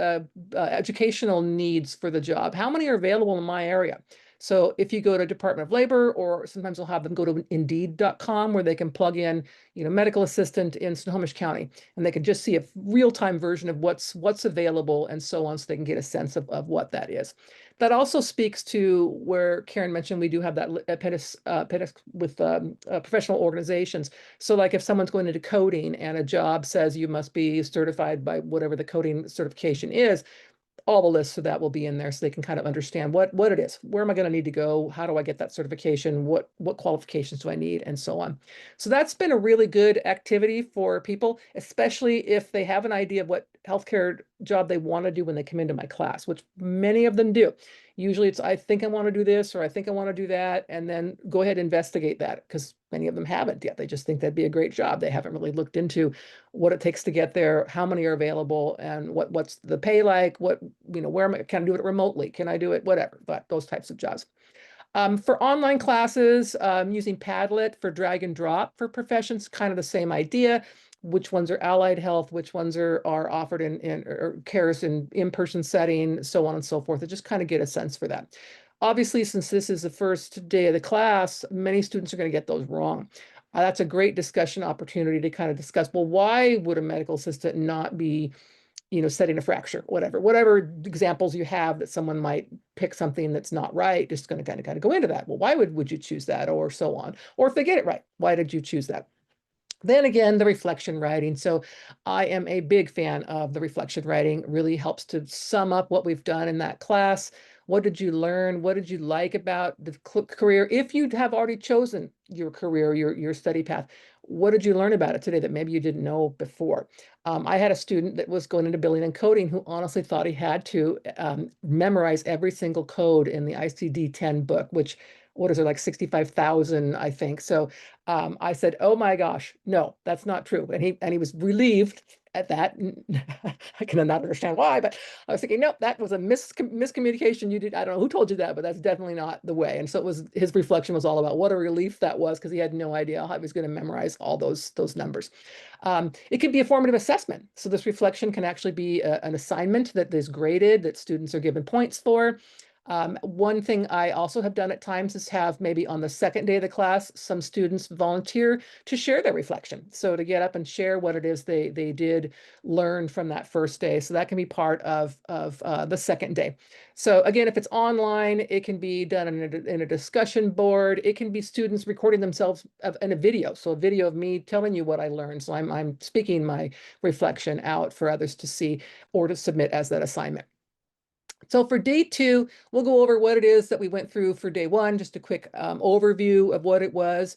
educational needs for the job, how many are available in my area. So if you go to Department of Labor, or sometimes we'll have them go to Indeed.com where they can plug in, medical assistant in Snohomish County, and they can just see a real-time version of what's available and so on, so they can get a sense of what that is. That also speaks to where Karen mentioned we do have that Piette with professional organizations. So like if someone's going into coding and a job says you must be certified by whatever the coding certification is, all the lists of that will be in there so they can kind of understand what it is. Where am I going to need to go? How do I get that certification? What qualifications do I need? And so on. So that's been a really good activity for people, especially if they have an idea of what healthcare job they want to do when they come into my class, which many of them do. Usually it's, I think I want to do this, or I think I want to do that, and then go ahead and investigate that, because many of them haven't yet. They just think that'd be a great job. They haven't really looked into what it takes to get there, how many are available, and what's the pay like, where can I do it remotely? Can I do it, whatever, but those types of jobs. For online classes, using Padlet for drag and drop for professions, kind of the same idea. Which ones are allied health, which ones are offered or cares in in-person setting, so on and so forth, to just kind of get a sense for that. Obviously, since this is the first day of the class, many students are going to get those wrong. That's a great discussion opportunity to kind of discuss, well, why would a medical assistant not be setting a fracture, whatever examples you have that someone might pick something that's not right, just going to kind of go into that. Well, why would you choose that, or so on? Or if they get it right, why did you choose that? Then again, the reflection writing. So I am a big fan of the reflection writing. It really helps to sum up what we've done in that class. What did you learn? What did you like about the career? If you have already chosen your career, your study path, what did you learn about it today that maybe you didn't know before? I had a student that was going into billing and coding who honestly thought he had to memorize every single code in the ICD-10 book, which, what is it, like 65,000, I think. So I said, oh my gosh, no, that's not true. And he was relieved at that. I can not understand why, but I was thinking, nope, that was a miscommunication. You did, I don't know who told you that, but that's definitely not the way. And so it was, his reflection was all about what a relief that was, because he had no idea how he was going to memorize all those numbers. It can be a formative assessment. So this reflection can actually be an assignment that is graded, that students are given points for. One thing I also have done at times is have maybe on the second day of the class, some students volunteer to share their reflection. So to get up and share what it is they did learn from that first day. So that can be part of the second day. So again, if it's online, it can be done in a discussion board. It can be students recording themselves in a video. So a video of me telling you what I learned. So I'm speaking my reflection out for others to see or to submit as that assignment. So for day 2, we'll go over what it is that we went through for day 1, just a quick overview of what it was.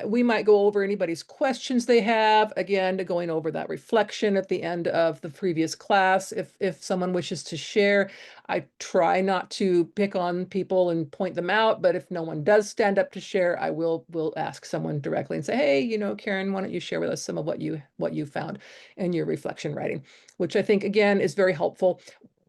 We might go over anybody's questions they have, again, to going over that reflection at the end of the previous class, if someone wishes to share. I try not to pick on people and point them out, but if no one does stand up to share, I will ask someone directly and say, hey, Karen, why don't you share with us some of what you found in your reflection writing, which I think, again, is very helpful.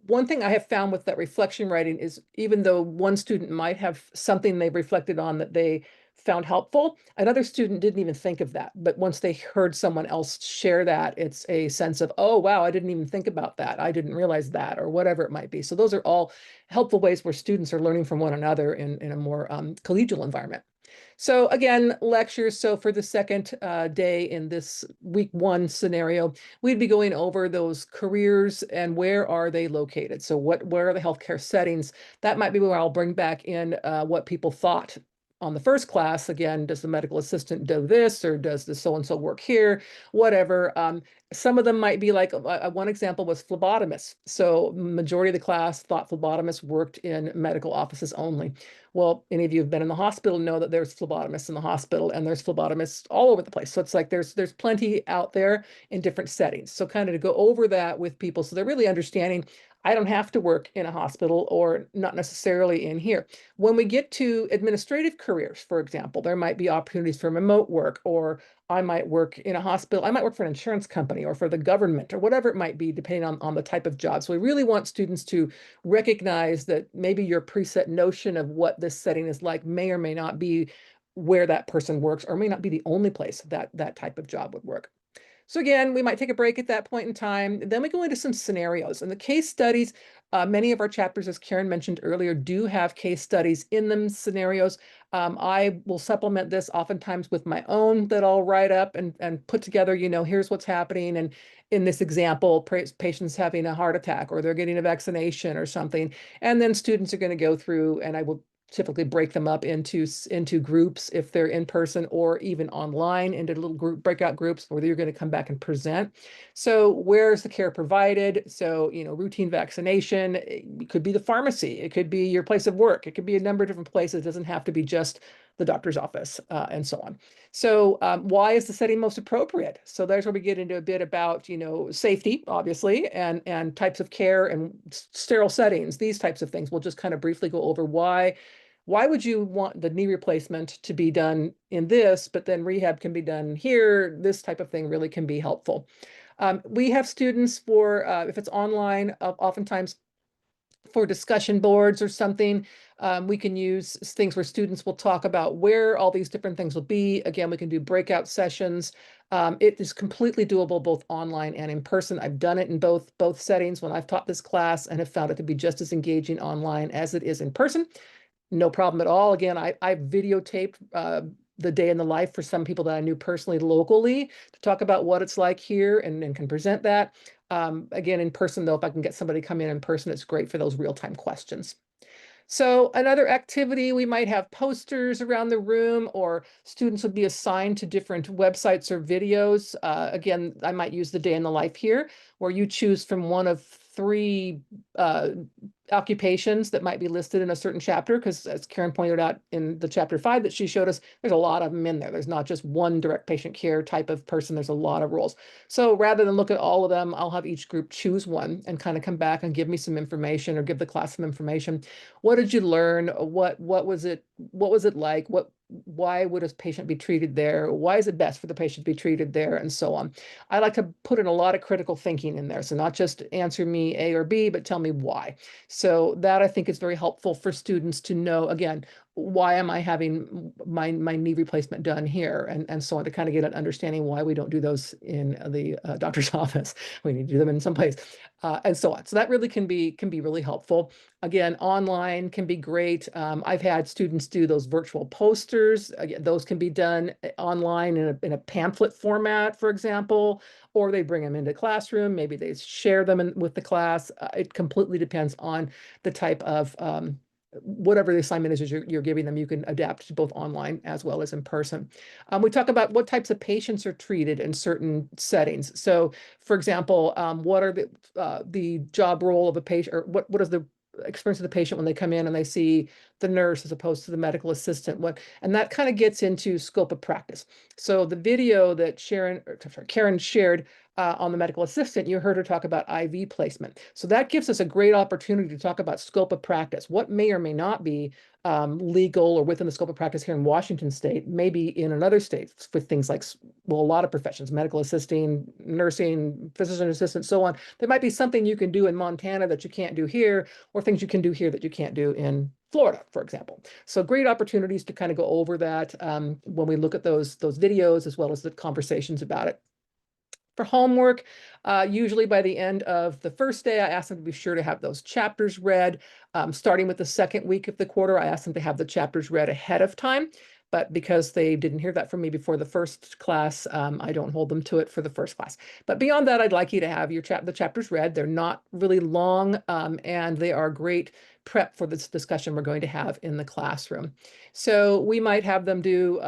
One thing I have found with that reflection writing is, even though one student might have something they've reflected on that they found helpful, another student didn't even think of that. But once they heard someone else share that, it's a sense of, oh, wow, I didn't even think about that. I didn't realize that, or whatever it might be. So those are all helpful ways where students are learning from one another in a more collegial environment. So again, lectures. So for the second day in this week 1 scenario, we'd be going over those careers and where are they located. So where are the healthcare settings? That might be where I'll bring back in what people thought on the first class. Again, does the medical assistant do this, or does the so-and-so work here? Whatever. Some of them might be like, one example was phlebotomists. So majority of the class thought phlebotomists worked in medical offices only. Well, any of you who've been in the hospital know that there's phlebotomists in the hospital, and there's phlebotomists all over the place. So it's like there's plenty out there in different settings. So kind of to go over that with people so they're really understanding, I don't have to work in a hospital, or not necessarily in here. When we get to administrative careers, for example, there might be opportunities for remote work, or I might work in a hospital. I might work for an insurance company or for the government, or whatever it might be, depending on the type of job. So we really want students to recognize that maybe your preset notion of what this setting is like may or may not be where that person works, or may not be the only place that type of job would work. So again, we might take a break at that point in time. Then we go into some scenarios. And the case studies, many of our chapters, as Karen mentioned earlier, do have case studies in them, scenarios. I will supplement this oftentimes with my own that I'll write up and put together, here's what's happening. And in this example, patients having a heart attack, or they're getting a vaccination or something. And then students are going to go through, and I will typically break them up into groups if they're in person, or even online into little breakout groups where you're going to come back and present. So where's the care provided? So, routine vaccination, it could be the pharmacy, it could be your place of work, it could be a number of different places. It doesn't have to be just the doctor's office, and so on. So why is the setting most appropriate? So there's where we get into a bit about, safety, obviously, and types of care and sterile settings, these types of things. We'll just kind of briefly go over why would you want the knee replacement to be done in this, but then rehab can be done here? This type of thing really can be helpful. We have students for, if it's online, oftentimes for discussion boards or something, we can use things where students will talk about where all these different things will be. Again, we can do breakout sessions. It is completely doable both online and in person. I've done it in both settings when I've taught this class, and have found it to be just as engaging online as it is in person. No problem at all. Again, I videotaped the day in the life for some people that I knew personally locally to talk about what it's like here, and can present that. Again, in person, though, if I can get somebody come in person, it's great for those real-time questions. So another activity, we might have posters around the room, or students would be assigned to different websites or videos. Again, I might use the day in the life here, where you choose from one of 3 occupations that might be listed in a certain chapter, because as Karen pointed out in the chapter 5 that she showed us, there's a lot of them in there. There's not just one direct patient care type of person. There's a lot of roles. So rather than look at all of them, I'll have each group choose one and kind of come back and give me some information, or give the class some information. What did you learn? What was it like? Why would a patient be treated there? Why is it best for the patient to be treated there? And so on. I like to put in a lot of critical thinking in there. So not just answer me A or B, but tell me why. So that, I think, is very helpful for students to know, again, why am I having my knee replacement done here, and so on, to kind of get an understanding why we don't do those in the doctor's office. We need to do them in some place, and so on. So that really can be really helpful. Again, online can be great. I've had students do those virtual posters. Again, those can be done online in a pamphlet format, for example, or they bring them into classroom. Maybe they share them with the class. It completely depends on the type of whatever the assignment is you're giving them. You can adapt to both online as well as in person. We talk about what types of patients are treated in certain settings. So, for example, what are the job role of a patient, or what is the experience of the patient when they come in and they see the nurse as opposed to the medical assistant. And that kind of gets into scope of practice. So the video that Karen shared on the medical assistant, you heard her talk about IV placement. So that gives us a great opportunity to talk about scope of practice, what may or may not be legal or within the scope of practice here in Washington state, maybe in another state with things like, well, a lot of professions, medical assisting, nursing, physician assistant, so on. There might be something you can do in Montana that you can't do here, or things you can do here that you can't do in Florida, for example. So great opportunities to kind of go over that when we look at those videos, as well as the conversations about it. For homework, usually by the end of the first day, I ask them to be sure to have those chapters read. Starting with the second week of the quarter, I ask them to have the chapters read ahead of time. But because they didn't hear that from me before the first class, I don't hold them to it for the first class. But beyond that, I'd like you to have the chapters read. They're not really long, and they are great prep for this discussion we're going to have in the classroom. So we might have them do,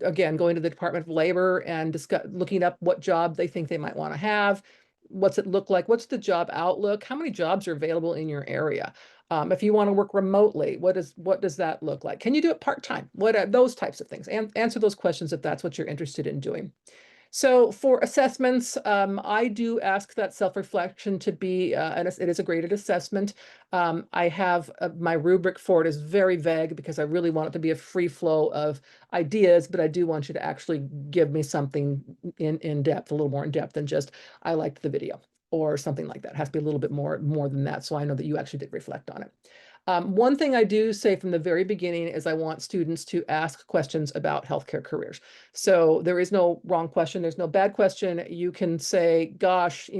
again, going to the Department of Labor and looking up what job they think they might want to have. What's it look like? What's the job outlook? How many jobs are available in your area? If you want to work remotely, what does that look like? Can you do it part-time? What are those types of things? And answer those questions if that's what you're interested in doing. So for assessments, I do ask that self-reflection to be, and it is a graded assessment. I have my rubric for it is very vague because I really want it to be a free flow of ideas, but I do want you to actually give me something in depth, a little more in depth than just, I liked the video or something like that. It has to be a little bit more than that, so I know that you actually did reflect on it. One thing I do say from the very beginning is I want students to ask questions about healthcare careers. So there is no wrong question. There's no bad question. You can say, gosh,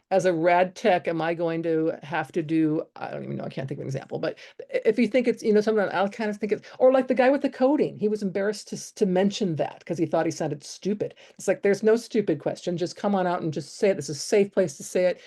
as a rad tech, am I going to have to do, I don't even know, I can't think of an example, but if you think it's, something, I'll kind of think it's, or like the guy with the coding, he was embarrassed to mention that because he thought he sounded stupid. It's like, there's no stupid question. Just come on out and just say it. This is a safe place to say it.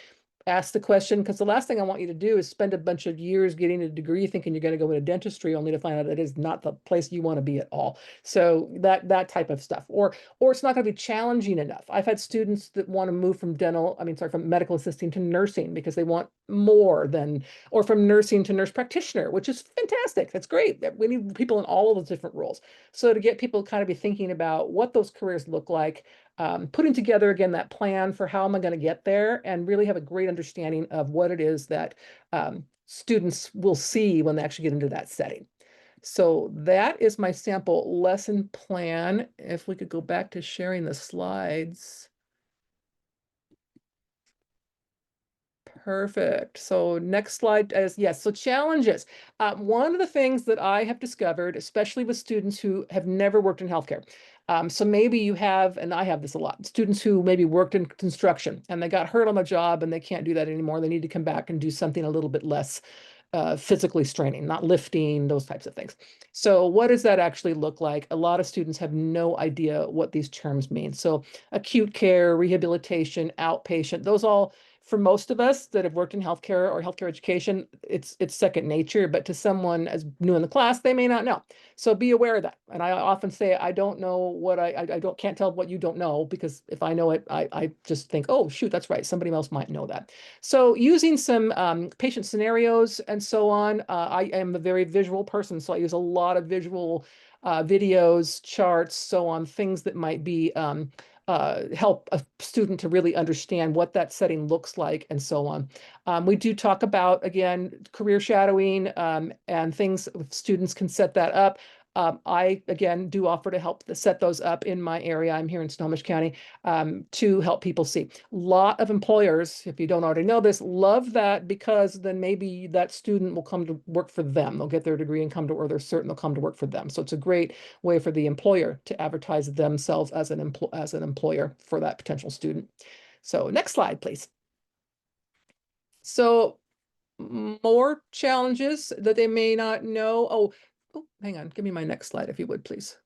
Ask the question, because the last thing I want you to do is spend a bunch of years getting a degree thinking you're going to go into dentistry only to find out that is not the place you want to be at all. So that type of stuff, or it's not going to be challenging enough. I've had students that want to move from from medical assisting to nursing because they want more than, or from nursing to nurse practitioner, which is fantastic. That's great. We need people in all of those different roles. So to get people kind of be thinking about what those careers look like, putting together, again, that plan for how am I going to get there, and really have a great understanding of what it is that students will see when they actually get into that setting. So that is my sample lesson plan. If we could go back to sharing the slides. Perfect. So next slide is, yes, so challenges. One of the things that I have discovered, especially with students who have never worked in healthcare, so maybe you have, and I have this a lot, students who maybe worked in construction and they got hurt on the job and they can't do that anymore. They need to come back and do something a little bit less physically straining, not lifting, those types of things. So what does that actually look like? A lot of students have no idea what these terms mean. So acute care, rehabilitation, outpatient, those all, for most of us that have worked in healthcare or healthcare education, it's second nature, but to someone as new in the class, they may not know. So be aware of that. And I often say, I don't know what can't tell what you don't know, because if I know it, I just think, oh, shoot, that's right. Somebody else might know that. So using some patient scenarios and so on, I am a very visual person. So I use a lot of visual videos, charts, so on, things that might be help a student to really understand what that setting looks like and so on. We do talk about, again, career shadowing and things, students can set that up. I, again, do offer to help set those up in my area. I'm here in Snohomish County to help people see. A lot of employers, if you don't already know this, love that, because then maybe that student will come to work for them. They'll get their degree and come to, or they're certain they'll come to work for them. So it's a great way for the employer to advertise themselves as an employer for that potential student. So next slide, please. So more challenges that they may not know. Oh, hang on. Give me my next slide, if you would, please.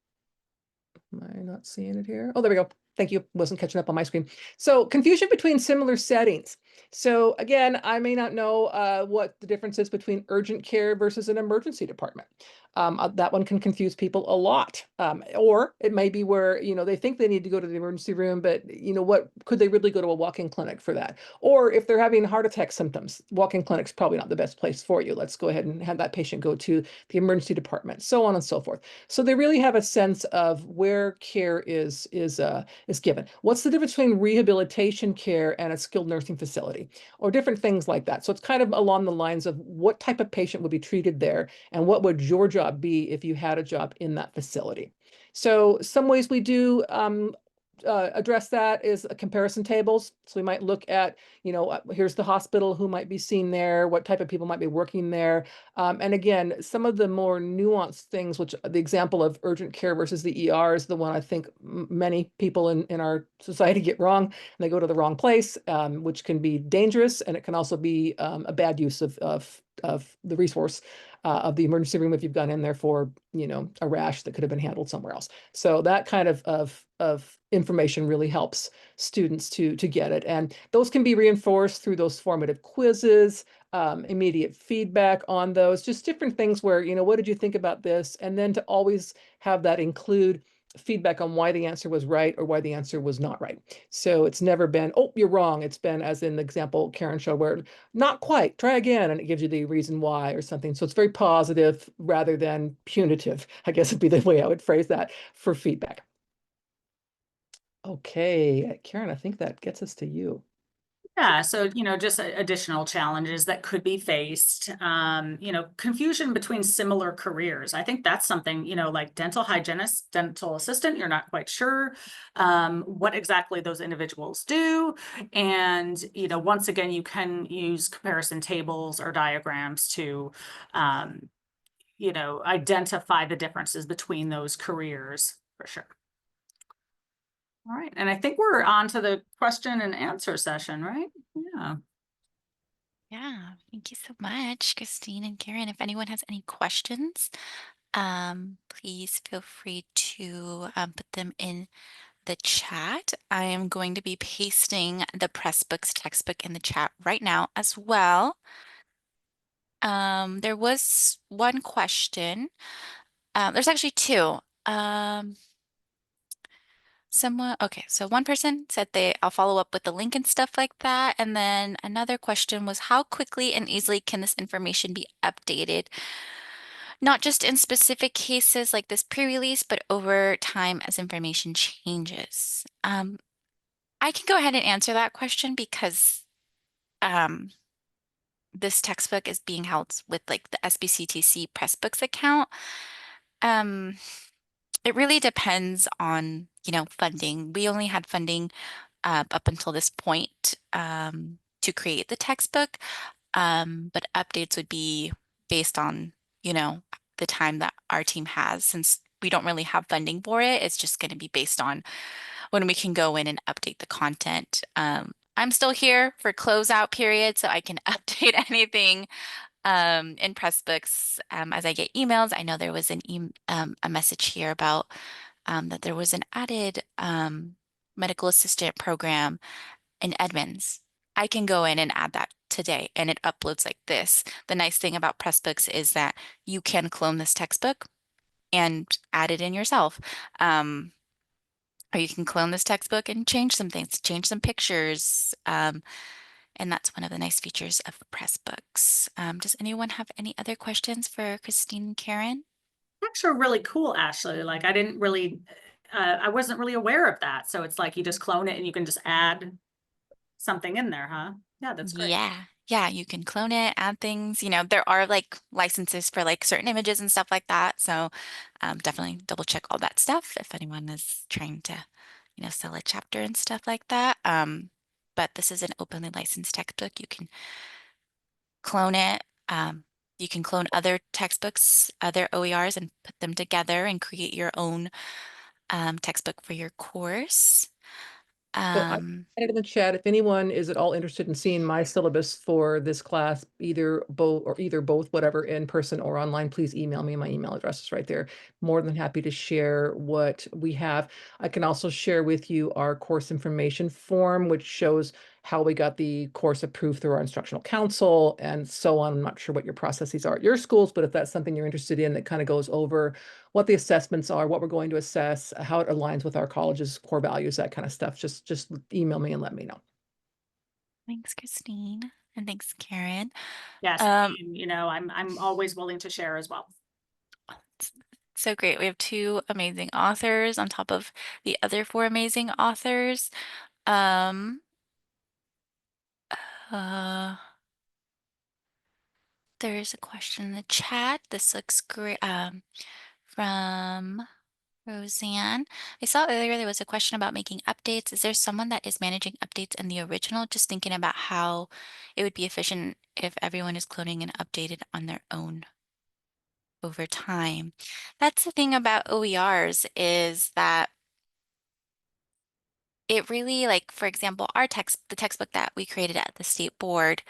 Am I not seeing it here? Oh, there we go. Thank you. Wasn't catching up on my screen. So confusion between similar settings. So again, I may not know what the difference is between urgent care versus an emergency department. That one can confuse people a lot. Or it may be where, they think they need to go to the emergency room, but what could they really go to a walk-in clinic for that? Or if they're having heart attack symptoms, walk-in clinic's probably not the best place for you. Let's go ahead and have that patient go to the emergency department, so on and so forth. So they really have a sense of where care is given. What's the difference between rehabilitation care and a skilled nursing facility, or different things like that? So it's kind of along the lines of what type of patient would be treated there, and what would your job be if you had a job in that facility. So some ways we do address that is comparison tables. So we might look at, here's the hospital, who might be seen there, what type of people might be working there. And again, some of the more nuanced things, which the example of urgent care versus the ER is the one I think many people in our society get wrong, and they go to the wrong place, which can be dangerous, and it can also be a bad use of the resource of the emergency room if you've gone in there for, a rash that could have been handled somewhere else. So that kind of information really helps students to get it. And those can be reinforced through those formative quizzes, immediate feedback on those, just different things where, what did you think about this? And then to always have that include feedback on why the answer was right or why the answer was not right. So it's never been, oh, you're wrong. It's been, as in the example Karen showed, where not quite, try again, and it gives you the reason why or something. So it's very positive rather than punitive, I guess would be the way I would phrase that for feedback. Okay, Karen, I think that gets us to you. Yeah, so, just additional challenges that could be faced, confusion between similar careers. I think that's something, like dental hygienist, dental assistant, you're not quite sure what exactly those individuals do. And, once again, you can use comparison tables or diagrams to, identify the differences between those careers for sure. All right, and I think we're on to the question and answer session, right? Yeah. Yeah, thank you so much, Christine and Karen. If anyone has any questions, please feel free to put them in the chat. I am going to be pasting the Pressbooks textbook in the chat right now as well. There was one question. There's actually two. Okay, so one person said I'll follow up with the link and stuff like that. And then another question was, how quickly and easily can this information be updated? Not just in specific cases like this pre-release, but over time as information changes. I can go ahead and answer that question because this textbook is being held with like the SBCTC Pressbooks account. It really depends on, funding. We only had funding up until this point to create the textbook, but updates would be based on, the time that our team has. Since we don't really have funding for it, it's just going to be based on when we can go in and update the content. I'm still here for closeout period, so I can update anything in Pressbooks as I get emails. I know there was a message here about that there was an added medical assistant program in Edmonds. I can go in and add that today, and it uploads like this. The nice thing about Pressbooks is that you can clone this textbook and add it in yourself. Or you can clone this textbook and change some things, change some pictures. And that's one of the nice features of Pressbooks. Does anyone have any other questions for Christine and Karen? Actually really cool, Ashley. Like I wasn't really aware of that. So it's like you just clone it and you can just add something in there, huh? Yeah, that's great. Yeah, you can clone it, add things. There are like licenses for like certain images and stuff like that. So definitely double check all that stuff if anyone is trying to, sell a chapter and stuff like that. But this is an openly licensed textbook. You can clone it. You can clone other textbooks, other OERs, and put them together and create your own textbook for your course. So I added in the chat, if anyone is at all interested in seeing my syllabus for this class, either both, whatever, in person or online, please email me. My email address is right there. More than happy to share what we have. I can also share with you our course information form, which shows how we got the course approved through our instructional council and so on. I'm not sure what your processes are at your schools, but if that's something you're interested in, that kind of goes over what the assessments are, what we're going to assess, how it aligns with our college's core values, that kind of stuff. Just email me and let me know. Thanks, Christine. And thanks, Karen. Yes, Um, you know, I'm always willing to share as well. So great. We have two amazing authors on top of the other four amazing authors. Um, uh, there's a question in the chat. This looks great. From Roseanne. I saw earlier there was a question about making updates. Is there someone that is managing updates in the original? Just thinking about how it would be efficient if everyone is cloning and updated on their own over time. That's the thing about OERs is that it really, like, for example, the textbook that we created at the state board,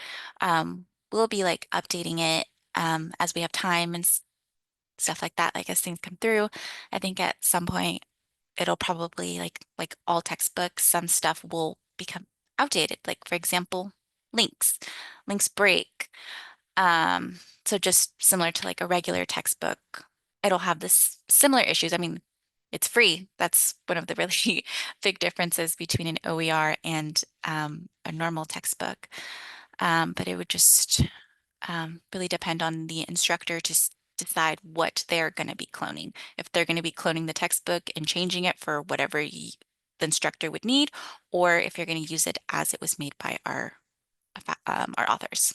we'll be like updating it as we have time and stuff like that, like as things come through. I think at some point it'll probably like all textbooks, some stuff will become outdated. Like for example, links break. So just similar to like a regular textbook, it'll have this similar issues. I mean, it's free. That's one of the really big differences between an OER and a normal textbook. But it would just really depend on the instructor to decide what they're going to be cloning. If they're going to be cloning the textbook and changing it for whatever the instructor would need, or if you're going to use it as it was made by our authors.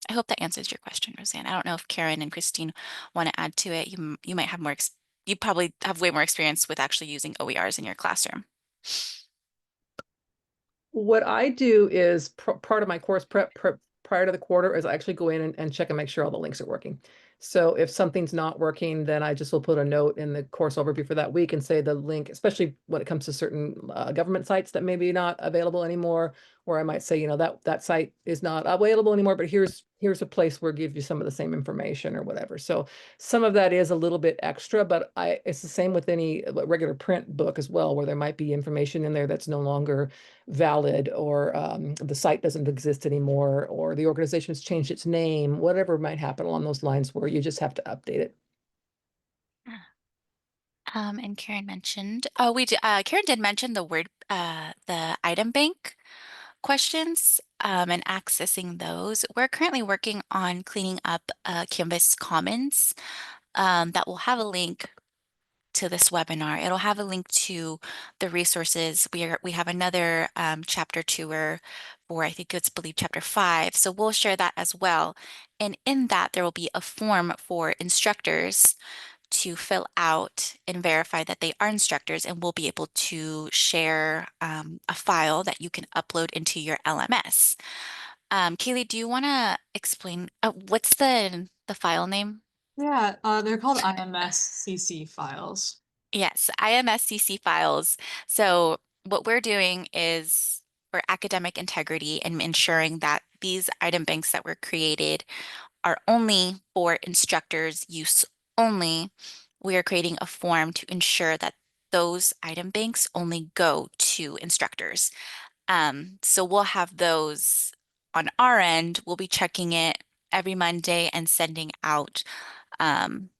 I hope that answers your question, Roseanne. I don't know if Karen and Christine want to add to it. You might have more, you probably have way more experience with actually using OERs in your classroom. What I do is part of my course prep prior to the quarter is I actually go in and check and make sure all the links are working. So if something's not working, then I just will put a note in the course overview for that week and say the link, especially when it comes to certain government sites that may be not available anymore, or I might say, you know, that site is not available anymore, but here's a place where it gives you some of the same information or whatever. So some of that is a little bit extra, but it's the same with any regular print book as well, where there might be information in there that's no longer valid, or the site doesn't exist anymore, or the organization has changed its name, whatever might happen along those lines where you just have to update it. And Karen mentioned, Karen did mention the item bank questions and accessing those. We're currently working on cleaning up Canvas Commons that will have a link to this webinar. It'll have a link to the resources. We have another chapter tour for, I think it's believed chapter 5. So we'll share that as well. And in that, there will be a form for instructors to fill out and verify that they are instructors, and we'll be able to share a file that you can upload into your LMS. Kaylee, do you want to explain what's the file name? Yeah, they're called IMSCC files. Yes, IMSCC files. So what we're doing is for academic integrity and ensuring that these item banks that were created are only for instructors' use only. We are creating a form to ensure that those item banks only go to instructors. So we'll have those on our end. We'll be checking it every Monday and sending out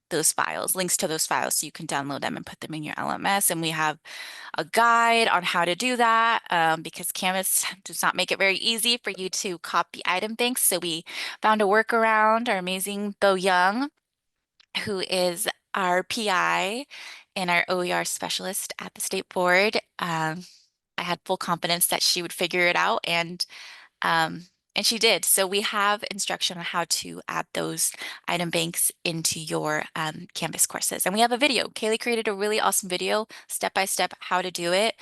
those files, links to those files, so you can download them and put them in your LMS. And we have a guide on how to do that because Canvas does not make it very easy for you to copy item banks. So we found a workaround. Our amazing Bo Young, who is our PI and our OER specialist at the state board, I had full confidence that she would figure it out, and she did. So we have instruction on how to add those item banks into your Canvas courses. And we have a video. Kaylee created a really awesome video, step-by-step how to do it.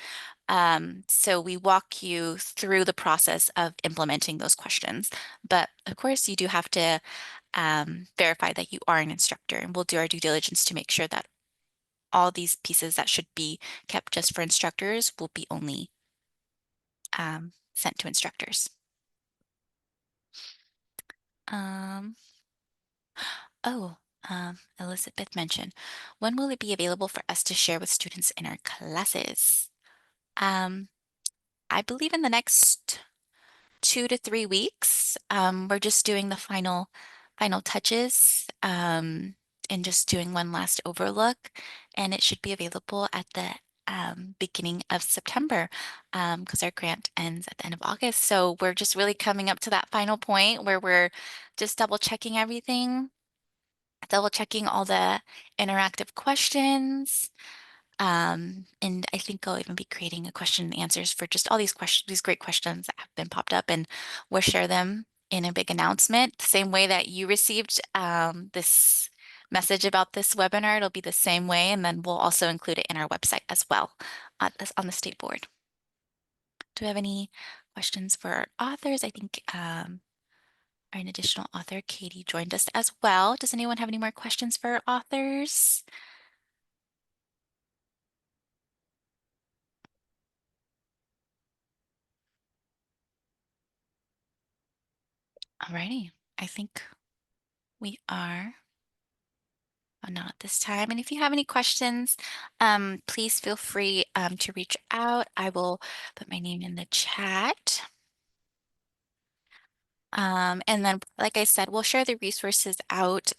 So we walk you through the process of implementing those questions. But of course, you do have to verify that you are an instructor, and we'll do our due diligence to make sure that all these pieces that should be kept just for instructors will be only sent to instructors. Oh, Elizabeth mentioned, when will it be available for us to share with students in our classes? I believe in the next 2 to 3 weeks. We're just doing the final touches, and just doing one last overlook, and it should be available at the beginning of September, because our grant ends at the end of August. So we're just really coming up to that final point where we're just double checking everything, double checking all the interactive questions. And I think I'll even be creating a question and answers for just all these questions, these great questions that have been popped up, and we'll share them in a big announcement. The same way that you received this message about this webinar, it'll be the same way, and then we'll also include it in our website as well, on the state board. Do we have any questions for our authors? I think our additional author, Katie, joined us as well. Does anyone have any more questions for our authors? Alrighty, I think we are not at this time. And if you have any questions, please feel free to reach out. I will put my name in the chat. And then, like I said, we'll share the resources out.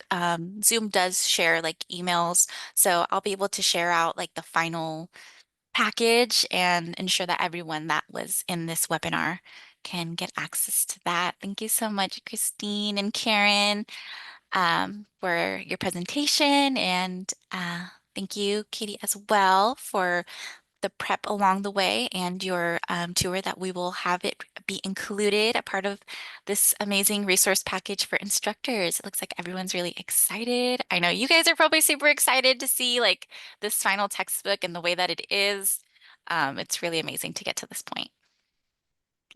Zoom does share like emails, so I'll be able to share out like the final package and ensure that everyone that was in this webinar can get access to that. Thank you so much, Christine and Karen, for your presentation, and thank you, Katie, as well, for the prep along the way and your tour that we will have it be included, a part of this amazing resource package for instructors. It looks like everyone's really excited. I know you guys are probably super excited to see like this final textbook and the way that it is. It's really amazing to get to this point.